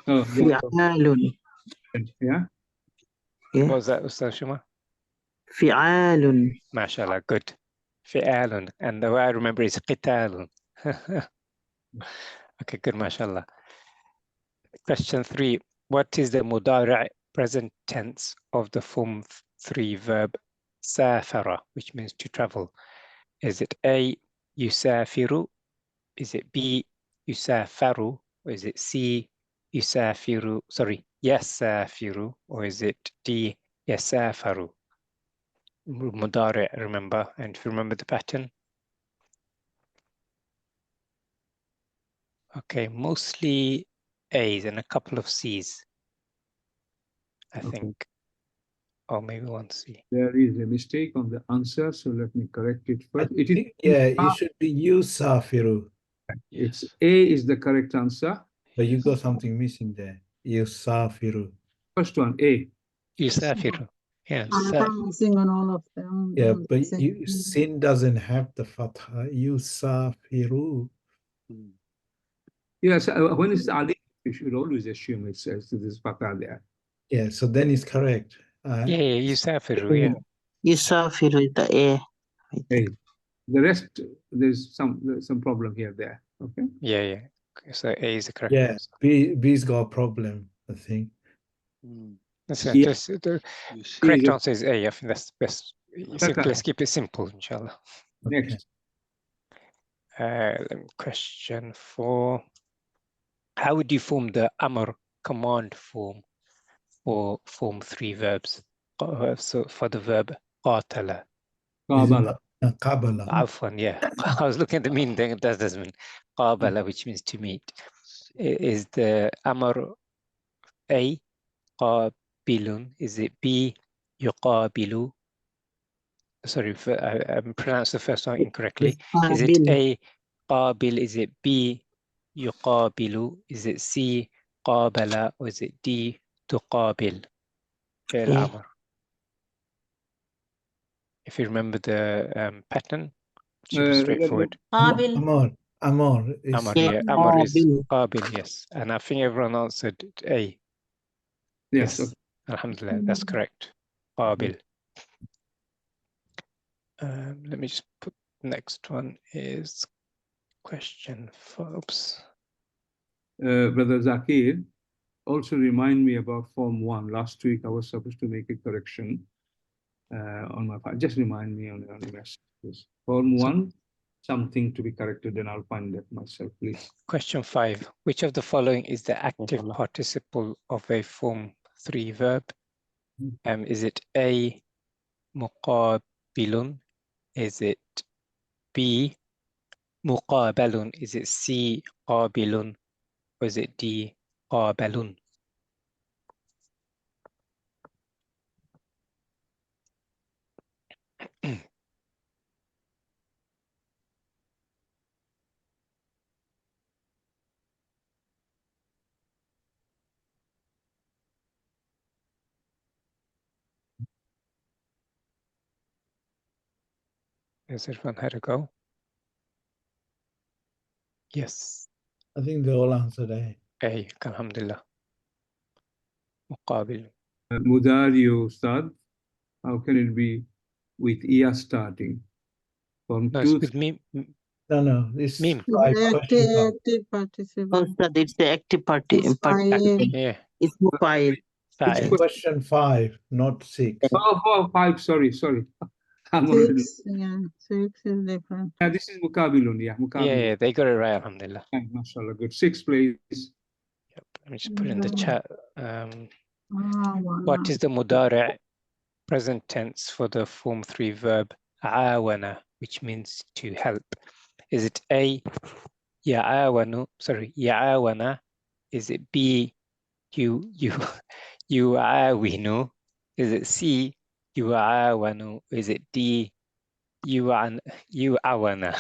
Oh, فعال. yeah. What was that, Ustaz Shuma? فعال. MashaAllah, good. Fi'alun. And the way I remember is qitalun. Okay, good, MashaAllah. Question 3. What is the mudari' present tense of the form 3 verb safara, which means to travel? Is it A, yusafiru? Is it B, yusafaru? Or is it C, yusafiru? Sorry, yasafiru? Or is it D, yasafaru? Mudari', remember? And if you remember the pattern. Okay, mostly A's and a couple of C's, I think. Or maybe one C. There is a mistake on the answer, so let me correct it first. It is Yeah, it should be Yusafiru. It's A is the correct answer. But you got something missing there. Yusafiru. First one, A. Yusafiru. Yeah. I'm missing on all of them. Yeah, but sin doesn't have the fatha. Yusafiru. Yes, when it's Ali, you should always assume it says this fatha there. Yeah, so then it's correct. Yeah, Yusafiru, yeah. Yusafiru is the A. A. The rest, there's some problem here there. Okay. Yeah, yeah. Okay, so A is the correct Yeah, answer. B's got a problem, I think. That's Yeah. the correct answer is A. I think that's the best. Let's keep it simple, inshallah. Next. Question 4. How would you form the amr command form for form 3 verbs? So for the verb qatala. Qabala. Qabala. Afwan, yeah. I was looking at the meaning, that doesn't mean qabala, which means to meet. Is the amr A, qabilun? Is it B, yuqabilu? Sorry, I pronounced the first one incorrectly. Is it A, qabil? Is it B, yuqabilu? Is it C, qabala? Or is it D, tuqabil? Fi'l amr. If you remember the pattern, it should be straightforward. Qabil. Amr. Amr, yeah. Amr is qabil, yes. And I think everyone answered A. Yes. Alhamdulillah, that's correct. Qabil. Let me just put the next one is question 4. Oops. Brother Zakir, also remind me about Form 1. Last week, I was supposed to make a correction on my part. Just remind me on the messages. Form 1, something to be corrected, and I'll find that myself, please. Question 5. Which of the following is the active participle of a Form 3 verb? Is it A, muqabilun? Is it B, muqabalun? Is it C, qabilun? Or is it D, qabalun? Has everyone had a go? Yes. I think they all answered A. A, alhamdulillah. Muqabil. Mudari, Ustad, how can it be with Iya starting? Form No, 2. it's with me. No, this Meme. Active participle. Ustad, it's the active party. It's fa'il. Yeah. It's mufa'il. It's Fa'il. question 5, not 6. Oh, 5, sorry. I'm already. 6, yeah, 6 is different. Yeah, this is mukabilun, yeah, mukabilun. Yeah, they got it right, Alhamdulillah. Yeah, mashallah, good. 6, please. Yep. Let me just put it in the chat. Awana. What is the mudari' present tense for the form 3 verb awana, which means to help? Is it A, ya'awanu, sorry, ya'awana? Is it B, yu'awinu? Is it C, yu'awanu? Is it D, yu'awana?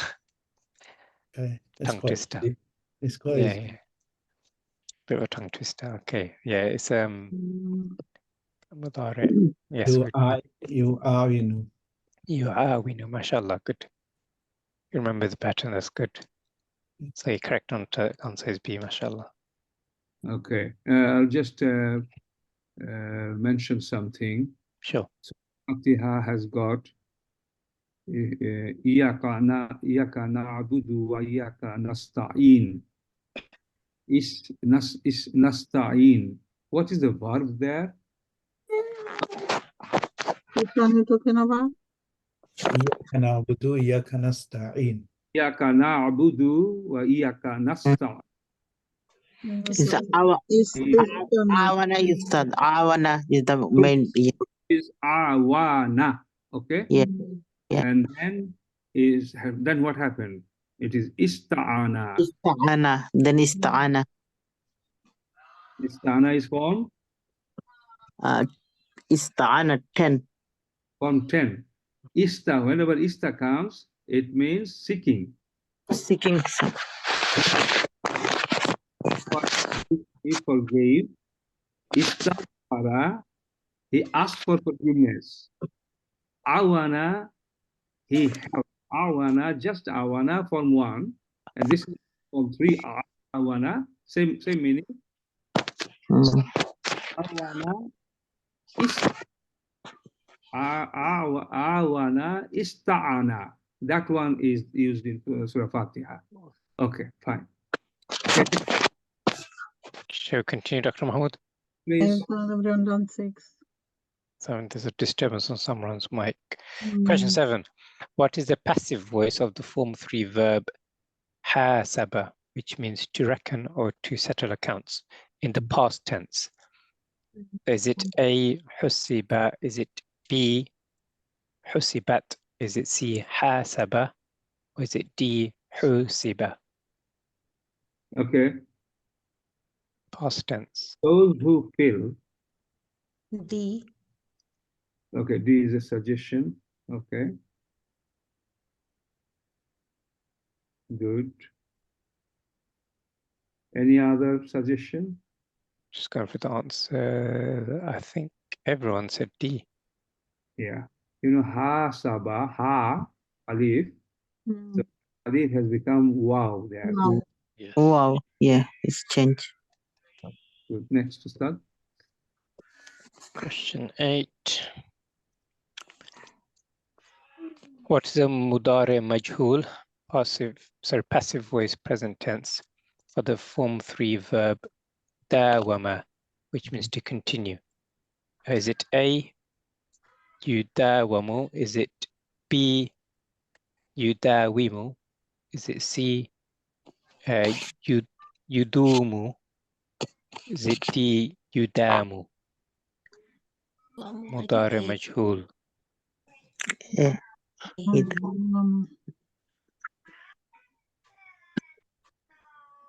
Okay, Tongue twister. It's quite Yeah, easy. yeah. Bit of a tongue twister. Okay, yeah, it's mudari'. Yes, Yu'awinu. yu'awinu, mashallah, good. You remember the pattern, that's good. So your correct answer is B, mashallah. Okay, I'll just mention something. Sure. So, Fatiha has got Iyaka na'budu wa iyaka nasta'in. Is nasta'in. What is the verb there? Which one are you talking about? Iyaka na'budu, iyaka nasta'in. Iyaka na'budu wa iyaka nasta'in. It's awana, Ustad. Awana is the main. Yeah. Is awana, okay? Yeah. Yeah. And then what happened? It is ista'ana. Ista'ana, then ista'ana. Ista'ana is form? Ista'ana 10. Form 10. Whenever ista comes, it means seeking. Seeking. He forgave. Ista'ara, he asked for forgiveness. Awana, he helped. Awana, just awana, form 1. And this is form 3, awana, same meaning. Awana, awana, ista'ana. That one is used in Surah Fatiha. Okay, fine. Shall we continue, Dr. Mahmoud? Please. Everyone done 6. So there's a disturbance on someone's mic. Question 7. What is the passive voice of the form 3 verb hasaba, which means to reckon or to settle accounts in the past tense? Is it A, husiba? Is it B, husibat? Is it C, hasaba? Or is it D, husiba? Okay. Past tense. Those who feel. D. Okay, D is a suggestion. Okay. Good. Any other suggestion? Just going for the answer. I think everyone said D. Yeah. You know, ha, saba, ha, alif. So alif has become wow there. Wow. Yes. Wow. Yeah, it's changed. Good. Next to start. Question 8. What is a mudari majhul, passive voice present tense for the form 3 verb dawama, which means to continue? Is it A, yudawamu? Is it B, yudawimu? Is it C, yudumu? Is it D, yudamu? Mudari majhul. Yeah.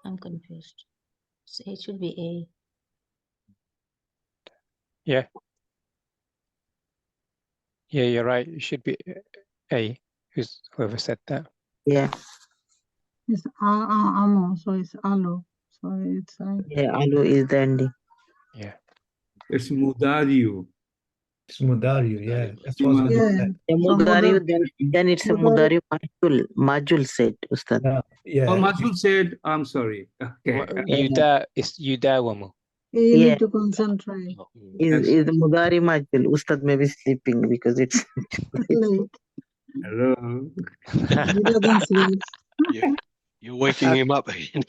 I'm confused. So it should be A. Yeah. Yeah, you're right. It should be A. Whoever said that. Yeah. It's amo, so it's alo. So it's yeah, alu is the ending. Yeah. It's mudariyu. It's mudariyu, yeah. That's what I said. Mudariyu, then it's a mudariyu majul said, Ustad. Yeah. Oh, Majul said, I'm sorry. Okay. It's yudawamu. You Yeah. need to concentrate. Is the mudari majul? Ustad may be sleeping because it's Late. Hello. He doesn't sleep. You're waking him up again.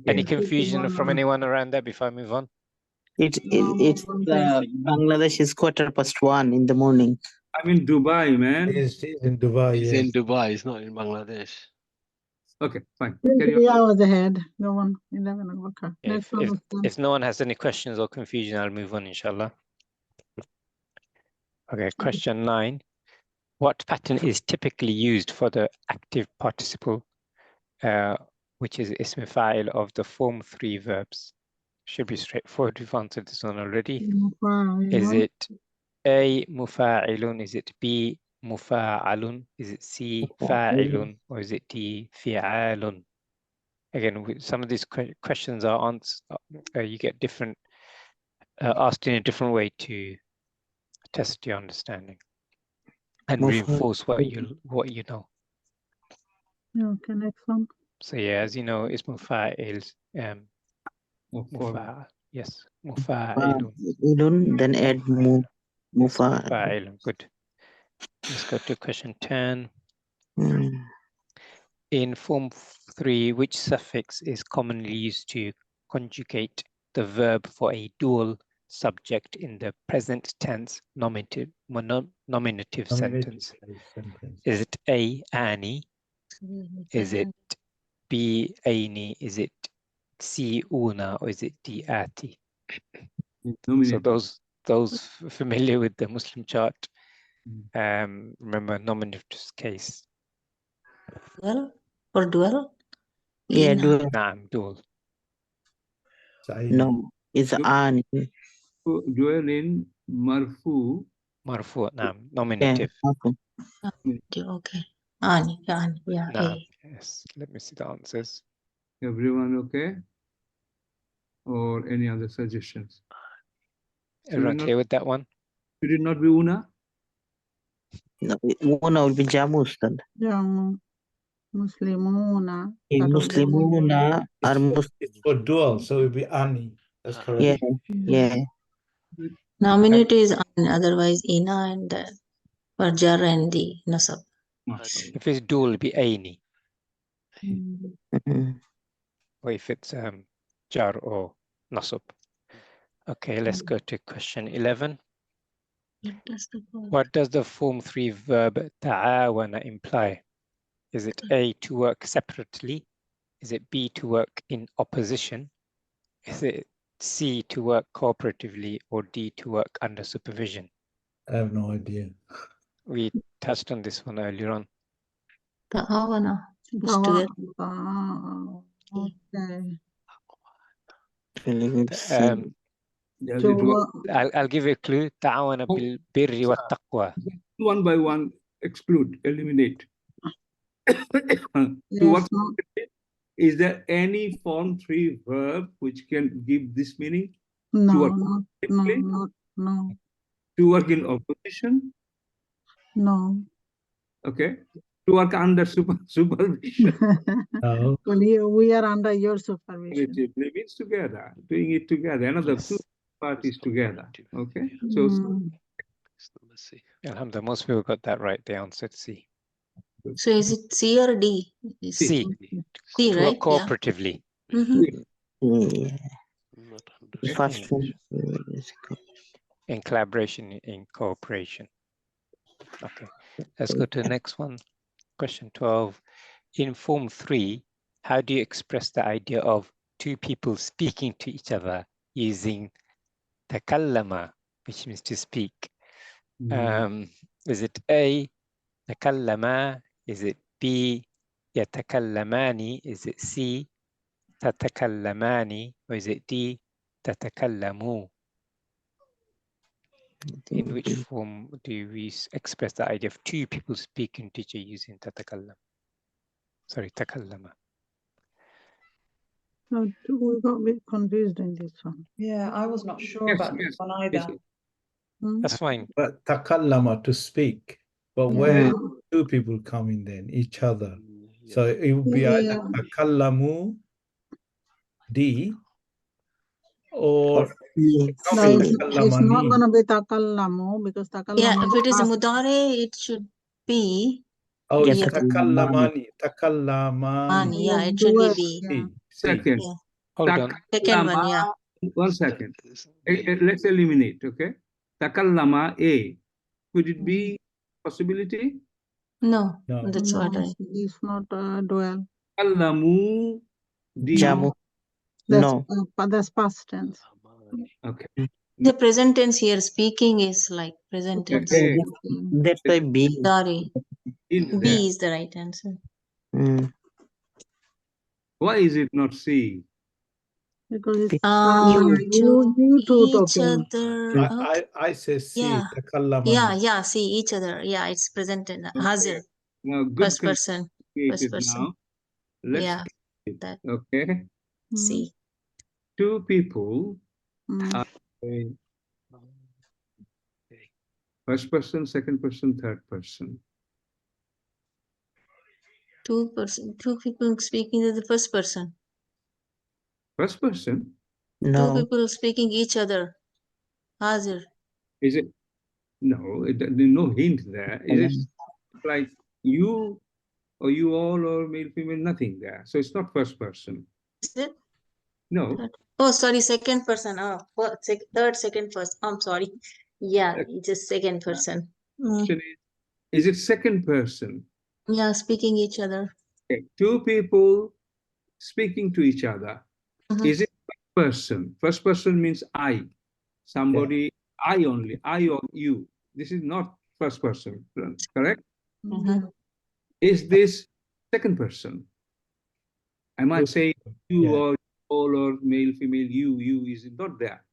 Any confusion from anyone around that before I move on? It's Bangladesh is 1:15 in the morning. I'm in Dubai, man. He's in Dubai. He's yes. in Dubai. He's not in Bangladesh. Okay, fine. 3 hours ahead. No one, 11 o'clock. Next one. If no one has any questions or confusion, I'll move on, inshallah. Okay, question 9. What pattern is typically used for the active participle, which is ism fa'il of the form 3 verbs? Should be straightforward. We've answered this one already. Is it A, mufa'ilun? Is it B, mufa'alun? Is it C, fa'ilun? Or is it D, fi'alun? Again, some of these questions are answered. You get different, asked in a different way to test your understanding and reinforce what you know. Okay, next one. So yeah, as you know, ism fa'il, yes, mufa'ilun. Then add mufa'ilun. Good. Let's go to question 10. In form 3, which suffix is commonly used to conjugate the verb for a dual subject in the present tense nominative sentence? Is it A, ani? Is it B, aini? Is it C, una? Or is it D, ati? So those familiar with the Muslim chart, remember nominative case. Dual or dual? Yeah, dual. Naam, dual. No, it's ani. Dual in marfu. Marfu, naam, nominative. Okay. Ani, yeah. Naam, yes. Let me see the answers. Everyone okay? Or any other suggestions? Everyone clear with that one? Should it not be una? No, una will be jamus then. Jamu. Muslimuna. Muslimuna are Muslim. It's for dual, so it will be ani. That's correct. Yeah. Nominative is an, otherwise ina and for jar and the nasab. If it's dual, it'll be aini. Mm-hmm. Or if it's jar or nasab. Okay, let's go to question 11. What does the form 3 verb ta'awana imply? Is it A, to work separately? Is it B, to work in opposition? Is it C, to work cooperatively? Or D, to work under supervision? I have no idea. We touched on this one earlier on. Ta'awana. I'll give you a clue. Ta'awana bil birri wa taqwa. One by one, exclude, eliminate. Is there any form 3 verb which can give this meaning? No. To work in opposition? No. Okay. To work under supervision? No. Well, we are under your supervision. It means together, doing it together, another two parties together. Okay. So Alhamdulillah, most people got that right. They answered C. So is it C or D? C. C, right? Work cooperatively. Yeah. First one. In collaboration, in cooperation. Okay, let's go to the next one. Question 12. In form 3, how do you express the idea of two people speaking to each other using takallama, which means to speak? Is it A, takallama? Is it B, yatakallamani? Is it C, tatakallamani? Or is it D, tatakallamu? In which form do we express the idea of two people speaking to each other using tatakallam? Sorry, takallama. No, we got a bit confused in this one. Yeah, I was not sure about this one either. That's fine. But takallama, to speak. But where two people come in then? Each other. So it would be either takallamu, D, or no, it's not going to be takallamu because takallamu. Yeah, if it is mudare, it should be Oh, it's Yeah. takallamani. Takallamani. Yeah, it should be B. Yeah. Second. Yeah. Hold on. Second one, yeah. 1 second. Let's eliminate, okay? Takallama A. Could it be possibility? No, No. that's what I. It's not dual. Takallamu D. Jamu. That's, No. that's past tense. Okay. The present tense here, speaking is like present tense. Okay. That's why B. Sorry. In there. B is the right answer. Mm. Why is it not C? Because it's You two each talking. other. I say C. Yeah. Takallamani. Yeah, see each other. Yeah, it's present tense. Hazir. Now, good First person. First communicated person. now. Let's Yeah. keep it, That. okay? C. Two people are first person, second person, third person. Two people speaking to the first person. First person? Two people speaking each other. Hazir. Is it? No, there's no hint there. Is it like you or you all or male, female, nothing there? So it's not first person. Is it? No. Oh, sorry, second person. Oh, third, second, first. I'm sorry. Yeah, it's just second person. Question is it second person? Yeah, speaking each other. Okay. Two people speaking to each other. Is it first person? First person means I. Somebody, I only, I or you. This is not first person, correct? Is this second person? Am I saying you or all or male, female, you is not there.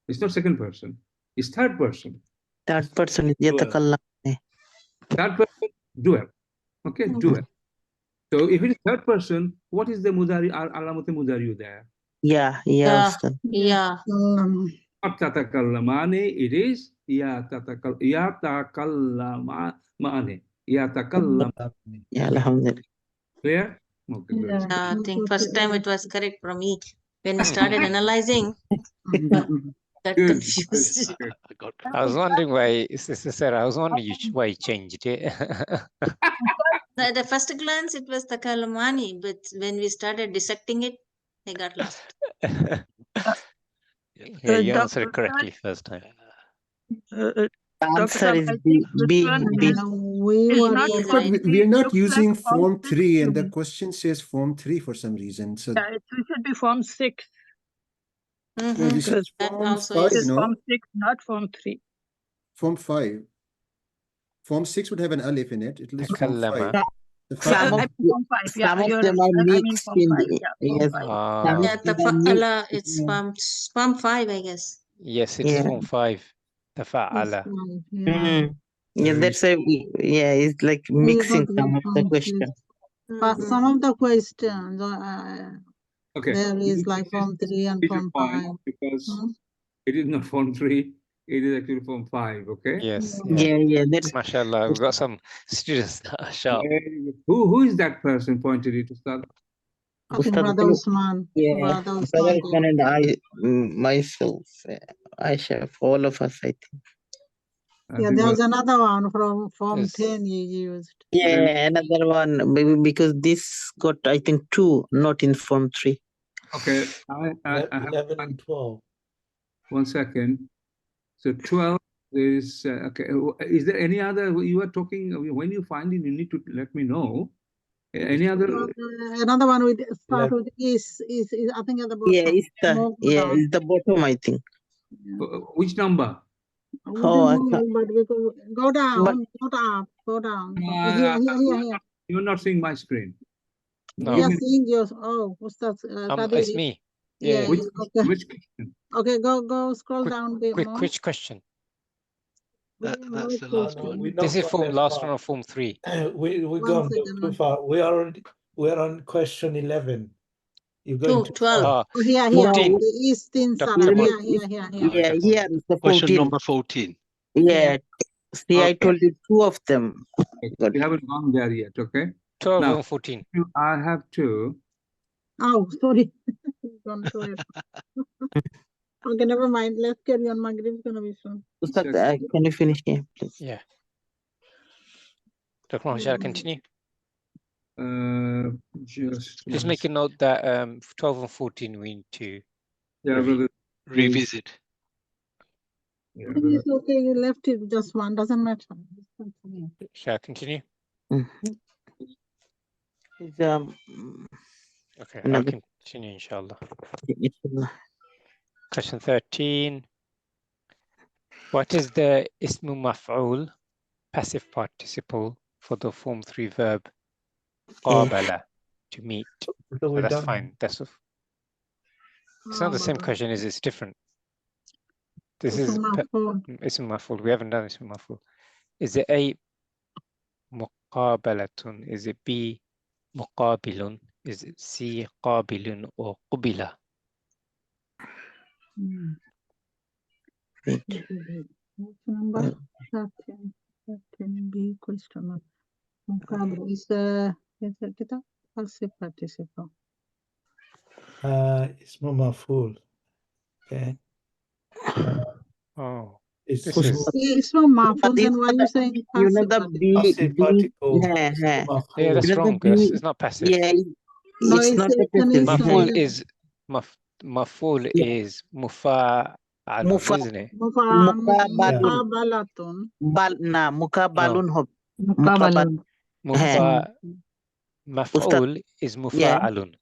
It's not second person. It's third person. Third person is yatakallamani. Third person, dual. Okay, dual. So if it is third person, what is the mudari, alamut mudari there? Yeah. Yeah. Not tatakallamani, it is yatakallamani. Yatakallamani. Yeah, Alhamdulillah. Clear? Okay, good. I think first time it was correct for me. When I started analyzing, got confused. I was wondering why, Sister Sarah, I was wondering why you changed it. The first glance, it was Takalmani, but when we started dissecting it, I got lost. Yeah, you answered it correctly first time. Answer is B. We are not using form 3 and the question says form 3 for some reason. So Yeah, it should be form 6. no, this is form 5, It is no? form 6, not form 3. Form 5. Form 6 would have an alif in it. It is form 5. Some of them are mixed in the, yes. Tafa'ala, it's form 5, I guess. Yes, it's form 5. Tafa'ala. Yeah, that's why it's like mixing some of the questions. But some of the questions, Okay. there is like form 3 and form 5. Because it is not form 3, it is actually form 5, okay? Yes. Yeah, that's MashaAllah, we've got some students that are sharp. Who is that person pointed it to start? Brother Usman. Yeah, Brother Brother Usman and I, myself, Aisha, all of us, I think. Yeah, there was another one from form 10 you used. Yeah, another one, maybe because this got, I think, 2, not in form 3. Okay, I have 11 and 12. 1 second. So 12 is, okay, is there any other, you are talking, when you find it, you need to let me know. Any other? Another one with start with is I think at the bottom. Yeah, it's the bottom, I think. Which number? But we go down, not up, go down. Here. You're not seeing my screen. No. We are seeing yours. Oh, what's that? It's me. Yeah. Which Okay. question? Okay, go scroll down a bit more. Which question? That's the last one. This is form last one or form 3? We're gone too far. We're on question 11. You're going to 12. Here. 14. The Eastern side. Here. Yeah, here is the 14. Question number 14. Yeah. See, I told you 2 of them. We haven't gone there yet, okay? 12 now, and 14. I have to. Oh, sorry. Gone through it. Okay, never mind. Let's carry on. Maghrib is going to be soon. Ustad, can you finish here, please? Yeah. Dr. Mohammed, shall I continue? Just make a note that 12 and 14 we need to revisit. Yeah, It's okay, you left it just one, doesn't matter. Shall I continue? Okay, I'll continue, inshallah. Question 13. What is the ismu maf'ul, passive participle, for the form 3 verb qabala, to meet? So that's fine. That's it's not the same question, is it's different. This is ismu maf'ul. We haven't done ismu maf'ul. Is it A, muqabalatun? Is it B, muqabilun? Is it C, qabilun, or qubila? Number 13B question mark. Muqabil is it passive participle. Ismu maf'ul. Okay. Oh, it's Ismu maf'ul, then why are you saying You know passive the passive particle. yeah, that's wrong. It's not passive. Yeah, No, it's not a Maf'ul passive. is maf'ul is mufa'alun, isn't it? Muqabalatun. Muqabalun hob. Maf'ul is mufa'alun.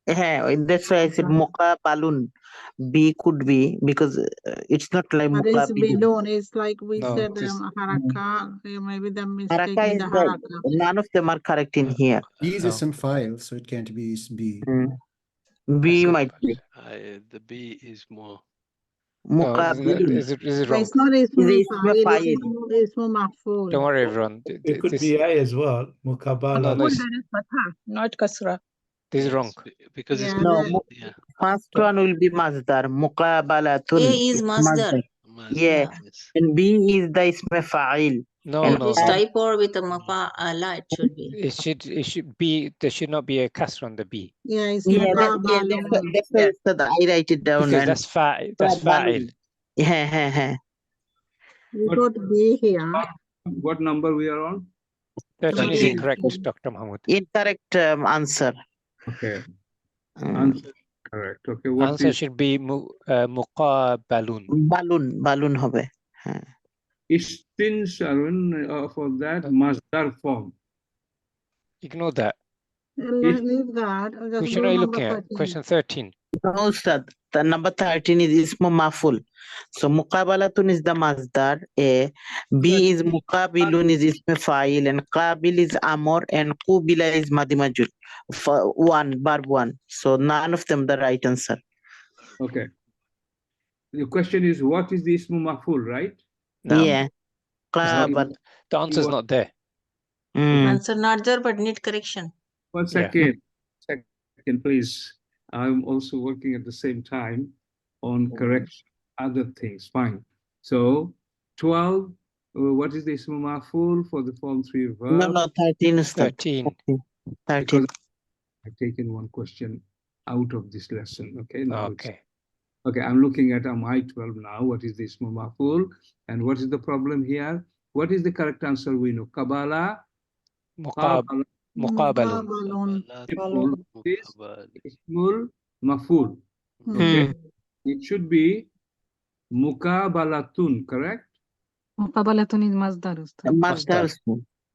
Yeah, that's why I said muqabalun. B could be because it's not like But it's muqabilun. bilun. It's like we No, said haraka. Maybe the mistake in the haraka. None of them are correct in here. B is a file, so it can't be B. B might be. The B is more. No, Muqabilun. is it wrong? It's not ismu fa'il. it's ismu maf'ul. Don't worry, everyone. It could be A as well. Muqabala. No, Not kasra. this is wrong. Because it's First one will be masdar. Muqabalatun. A is masdar. Yeah. And B is the ism fa'il. No, This type or with a mafa'ala, it should be. It should be. There should not be a kasra on the B. Yeah, it's that's why I write it down. Because that's fa'il. That's fa'il. Yeah. We got B here. What number we are on? 13 is incorrect, Dr. Mahmood. Incorrect answer. Okay. Answer correct. Okay. What Answer should be muqabalun. Balun hobe. Istin Sharon for that masdar form. Ignore that. Leave that. Just Which one go are you number looking at? 13. Question 13. No, Ustad. The number 13 is ismu maf'ul. So muqabalatun is the masdar. A. B is muqabilun is ism fa'il, and qabil is amor, and qubila is madi majul. Verb 1. So none of them the right answer. Okay. The question is, what is the ismu maf'ul, right? No. Yeah. Qabal. The answer is not there. Answer not there, but need correction. 1 second. Second, please. I'm also working at the same time on correction, other things. Fine. So 12. What is the ismu maf'ul for the form 3 verb? No, 13 is 13. 13. I've taken one question out of this lesson. Okay. Now Okay. Okay, I'm looking at my 12 now. What is the ismu maf'ul? And what is the problem here? What is the correct answer we know? Qabala. Muqabalun. Ismul maf'ul. Okay. It should be muqabalatun, correct? Muqabalatun is masdar.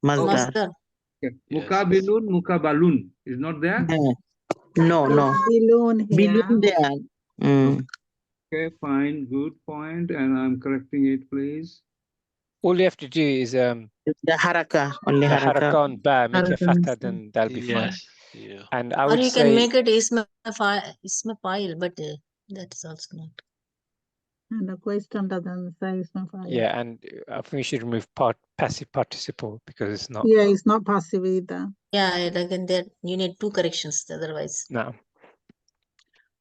Masdar. Okay. Muqabilun, muqabalun is not there? No. Bilun here. Bilun there. Okay, fine, good point. And I'm correcting it, please. All you have to do is the haraka. Only haraka. on ba, make a fatha, then that'll be fine. Yeah. And I Or would you say can make it isma fa'il, but that is also not. And the question doesn't say ismu fa'il. yeah, and I think we should remove passive participle because it's not. Yeah, it's not passive either. Yeah, again, there you need 2 corrections otherwise. No.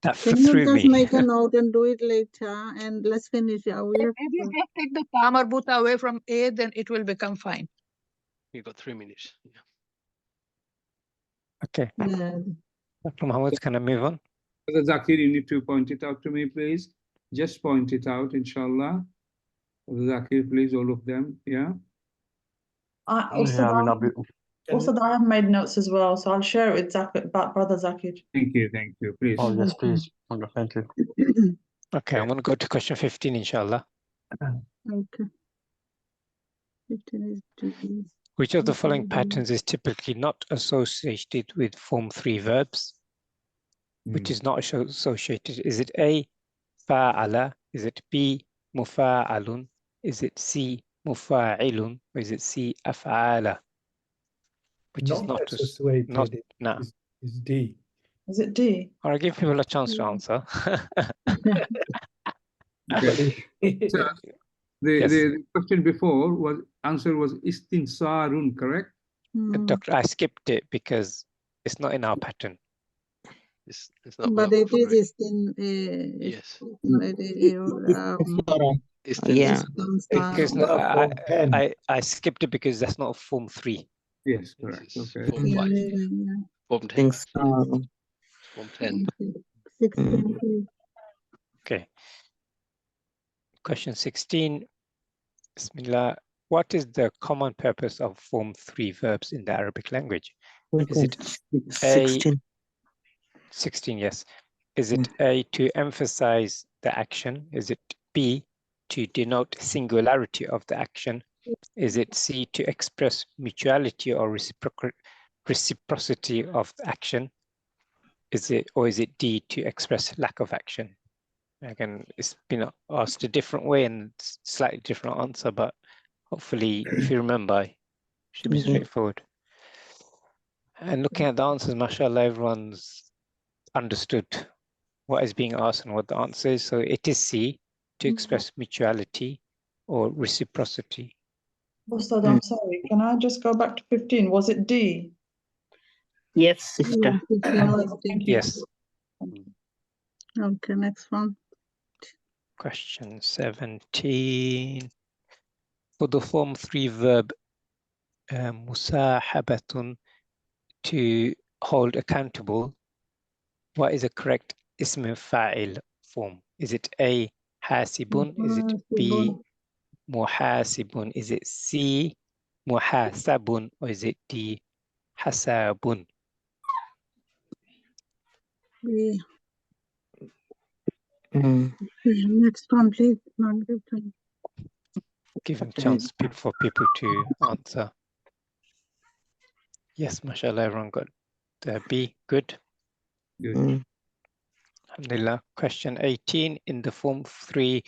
That Can you threw just me. make a note and do it later and let's finish? We have If you just take the ta marbuta away from A, then it will become fine. You got 3 minutes. Yeah. Okay. Yeah. Dr. Mahmoud, can I move on? Zakir, you need to point it out to me, please. Just point it out, inshallah. Zakir, please, all of them. Yeah. Also, I have made notes as well, so I'll share it with Brother Zakir. Thank you, please. Oh, yes, please. Thank you. Okay, I'm going to go to question 15, inshallah. Okay. 15 is Which of the following patterns is typically not associated with form 3 verbs? Which is not associated? Is it A, fa'ala? Is it B, mufa'alun? Is it C, mufa'ilun? Or is it C, af'ala? Which is not associated. No. Is D. Is it D? I'll give people a chance to answer. Okay. So the question before answer was istinsarun, correct? Doctor, I skipped it because it's not in our pattern. It's not. But it is in yes. Yeah. Because I skipped it because that's not form 3. Yes, correct. Okay. Form 5. Form 10. Form 10. 16. Okay. Question 16. Bismillah. What is the common purpose of form 3 verbs in the Arabic language? Is it 16? 16, yes. Is it A, to emphasize the action? Is it B, to denote singularity of the action? Is it C, to express mutuality or reciprocity of the action? Is it D, to express lack of action? Again, it's been asked a different way and slightly different answer, but hopefully, if you remember, it should be straightforward. And looking at the answers, mashallah, everyone's understood what is being asked and what the answer is. So it is C, to express mutuality or reciprocity. Ustad, I'm sorry. Can I just go back to 15? Was it D? Yes, sister. Yes. Okay, next one. Question 17. For the form 3 verb musahabatun, to hold accountable, what is a correct ism fa'il form? Is it A, hasibun? Is it B, muhasibun? Is it C, muhasabun? Or is it D, hasabun? B. Next one, please. Giving chance for people to answer. Yes, mashallah, everyone got the B. Good. Good. Alhamdulillah. Question 18. In the form 3,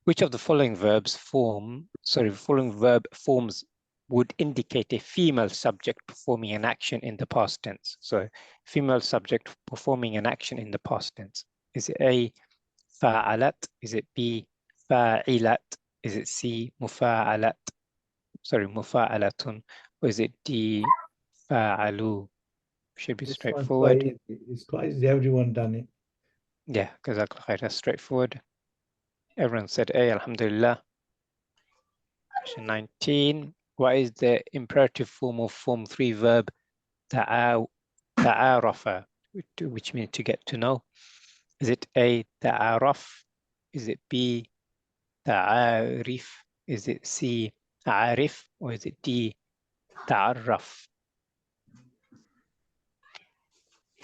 which of the following following verb forms would indicate a female subject performing an action in the past tense? So, female subject performing an action in the past tense. Is it A, fa'alat? Is it B, fa'ilat? Is it C, mufa'alat? Sorry, mufa'alatun. Or is it D, fa'alu? Should be straightforward. It's quite easy. Everyone done it. Yeah, because that's straightforward. Everyone said A, alhamdulillah. Question 19. What is the imperative form of form 3 verb ta'arafa, which means to get to know? Is it A, ta'araf? Is it B, ta'arif? Is it C, ta'arif? Or is it D, ta'arraf?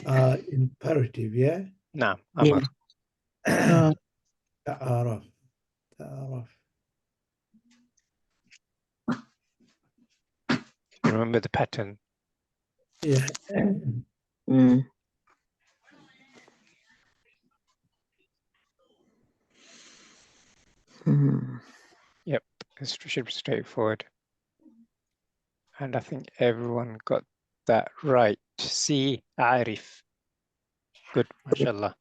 Imperative, yeah? No, Amar. Ta'araf. Ta'araf. Remember the pattern. Yeah. Yep, it should be straightforward. And I think everyone got that right. C, Arif. Good, mashallah.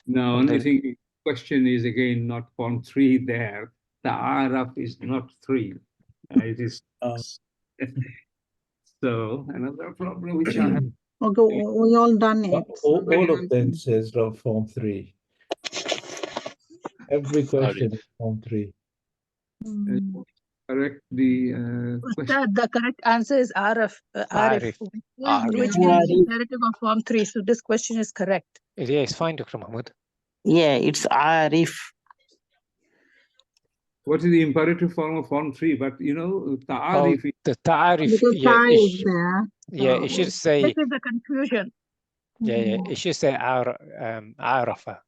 Now, I think the question is again not form 3 there. The Araf is not 3. It is. So, another problem which I have. Okay, we all done it. All of them says form 3. Every question is form 3. Correct the question. The correct answer is Arif. Which means imperative of form 3. So this question is correct. Yeah, it's fine, Dr. Mahmoud. Yeah, it's Arif. What is the imperative form of form 3? But you know, ta'arif. Oh, the ta'arif. Because Yeah, ta is there. yeah, it should say. This is the confusion. Yeah, yeah. It should say arafa.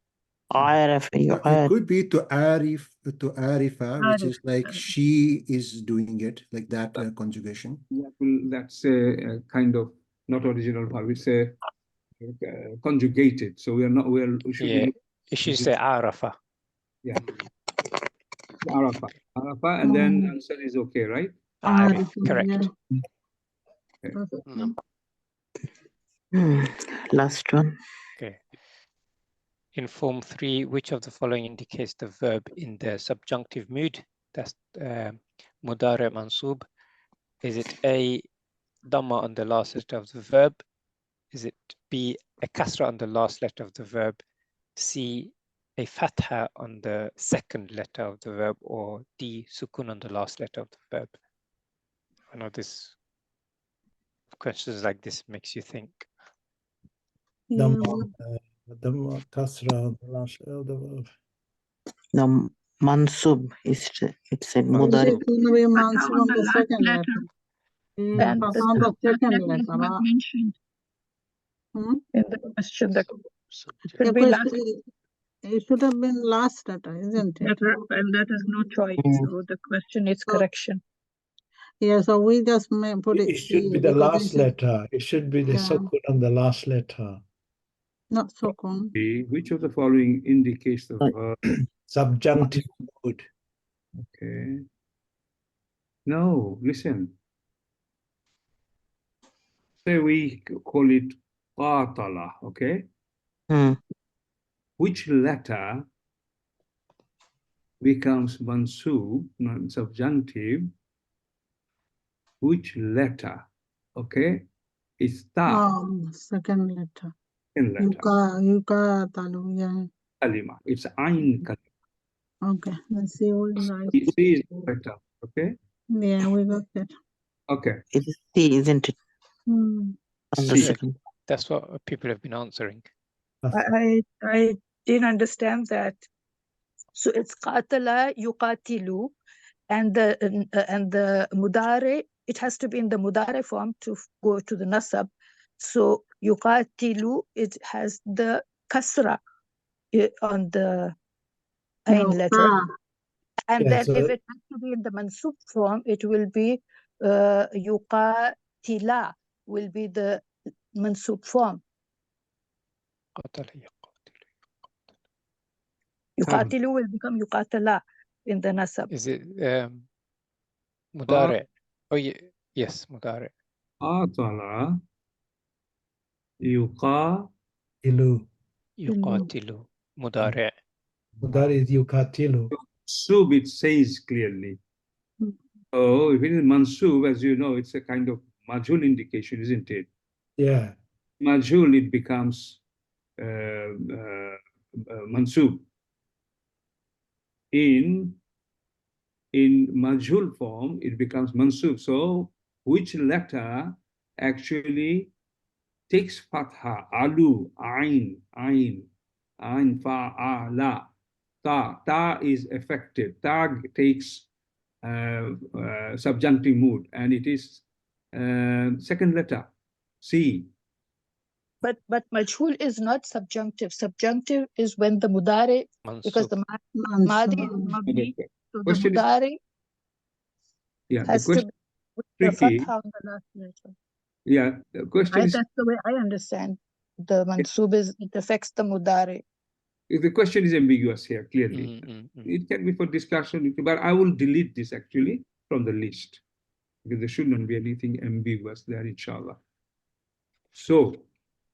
It could be to arifa, which is like she is doing it, like that conjugation. That's a kind of not original verb. It's a conjugated. So we are not. We should Yeah, be it should say arafa. Yeah. Arafa, and then answer is okay, right? Arif, correct. Last one. Okay. In form 3, which of the following indicates the verb in the subjunctive mood? That's mudari mansub. Is it A, dhamma on the last letter of the verb? Is it B, a kasra on the last letter of the verb? C, a fatha on the second letter of the verb? Or D, sukun on the last letter of the verb? I know this questions like this makes you think. Dhamma, kasra, the last of the verb. No, mansub is it's a mudari. It's going to be mansub on the second letter. And on the second letter. was mentioned in the question that The question, it should have been last letter, isn't it? And that is no choice. So the question is correction. Yeah, so we just may put it. It should be the last letter. It should be the sukun on the last letter. Not sukun. Which of the following indicates the verb? Subjunctive mood. Okay. No, listen. Say we call it qatala, okay? Which letter becomes mansub, non-subjunctive? Which letter? Okay? It's ta. Second letter. Second letter. Yuka talu, yeah. Kalima. It's ain kalima. Okay, let's see all the right. C is better, okay? Yeah, we got that. Okay. It is C, isn't it? On the second. That's what people have been answering. I didn't understand that. So it's qatala yuqatilu, and the mudare, it has to be in the mudare form to go to the nasab. So yuqatilu, it has the kasra on the ain letter. And then if it has to be in the mansub form, it will be yuqatila will be the mansub form. Yuqatilu will become yuqatala in the nasab. Is it mudari? Oh, yes, mudari. Qatala yuqatilu. Yuqatilu. Mudari. Mudari is yuqatilu. Mansub, it says clearly. Oh, if it is mansub, as you know, it's a kind of majhul indication, isn't it? Yeah. Majhul, it becomes mansub. In majhul form, it becomes mansub. So, which letter actually takes fatha, alu, ain, fa, la, ta. Ta is affected. Ta takes subjunctive mood, and it is second letter, C. But majhul is not subjunctive. Subjunctive is when the mudari, because the madi is mabni, so the mudari has to be with the fatha on the last letter. Yeah, the question is, that's the way I understand. The mansub is, it affects the mudari. The question is ambiguous here, clearly. It can be for discussion, but I will delete this actually from the list, because there should not be anything ambiguous there, inshallah. So,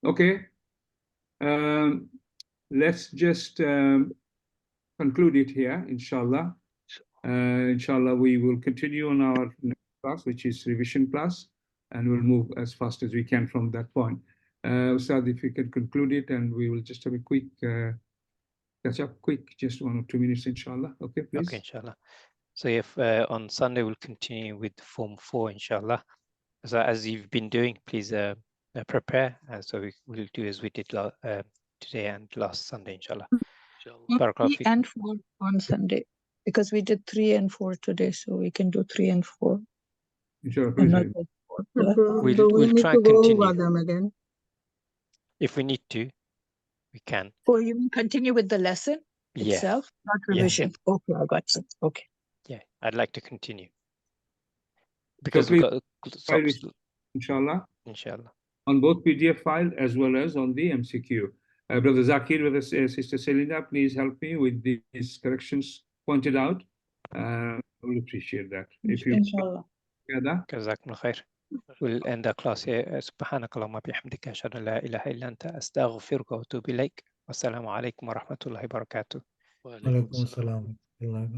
okay, let's just conclude it here, inshallah. Inshallah, we will continue on our next class, which is revision class, and we'll move as fast as we can from that point. Ustad, if you can conclude it, and we will just have a quick catch up, just 1 or 2 minutes, inshallah. Okay, please. Okay, inshallah. So if on Sunday we'll continue with Form 4, inshallah. So as you've been doing, please prepare. And so we'll do as we did today and last Sunday, inshallah. And 4 on Sunday. because we did 3 and 4 today, so we can do 3 and 4. Inshallah, And not please. just 4. Do, Yeah. do we We'll need try to and go continue. over them again? If we need to, we can. Or you mean continue with the lesson Yeah. itself, not Yeah. revision? Okay, I got you. Okay. Yeah, I'd like to continue. Because please, we've got Inshallah, inshallah. on both PDF file as well as on the MCQ. Brother Zakir with Sister Selina, please help me with these corrections pointed out. I would appreciate that. If you Inshallah. Jazakumullah khair. We'll end the class here. Subhanakallahumma bihamdika ashhadu an la ilaha illa anta astaghfiruka wa atubu ilaik. Wassalamu alaikum wa rahmatullahi wa barakatuh. Alaikum assalam.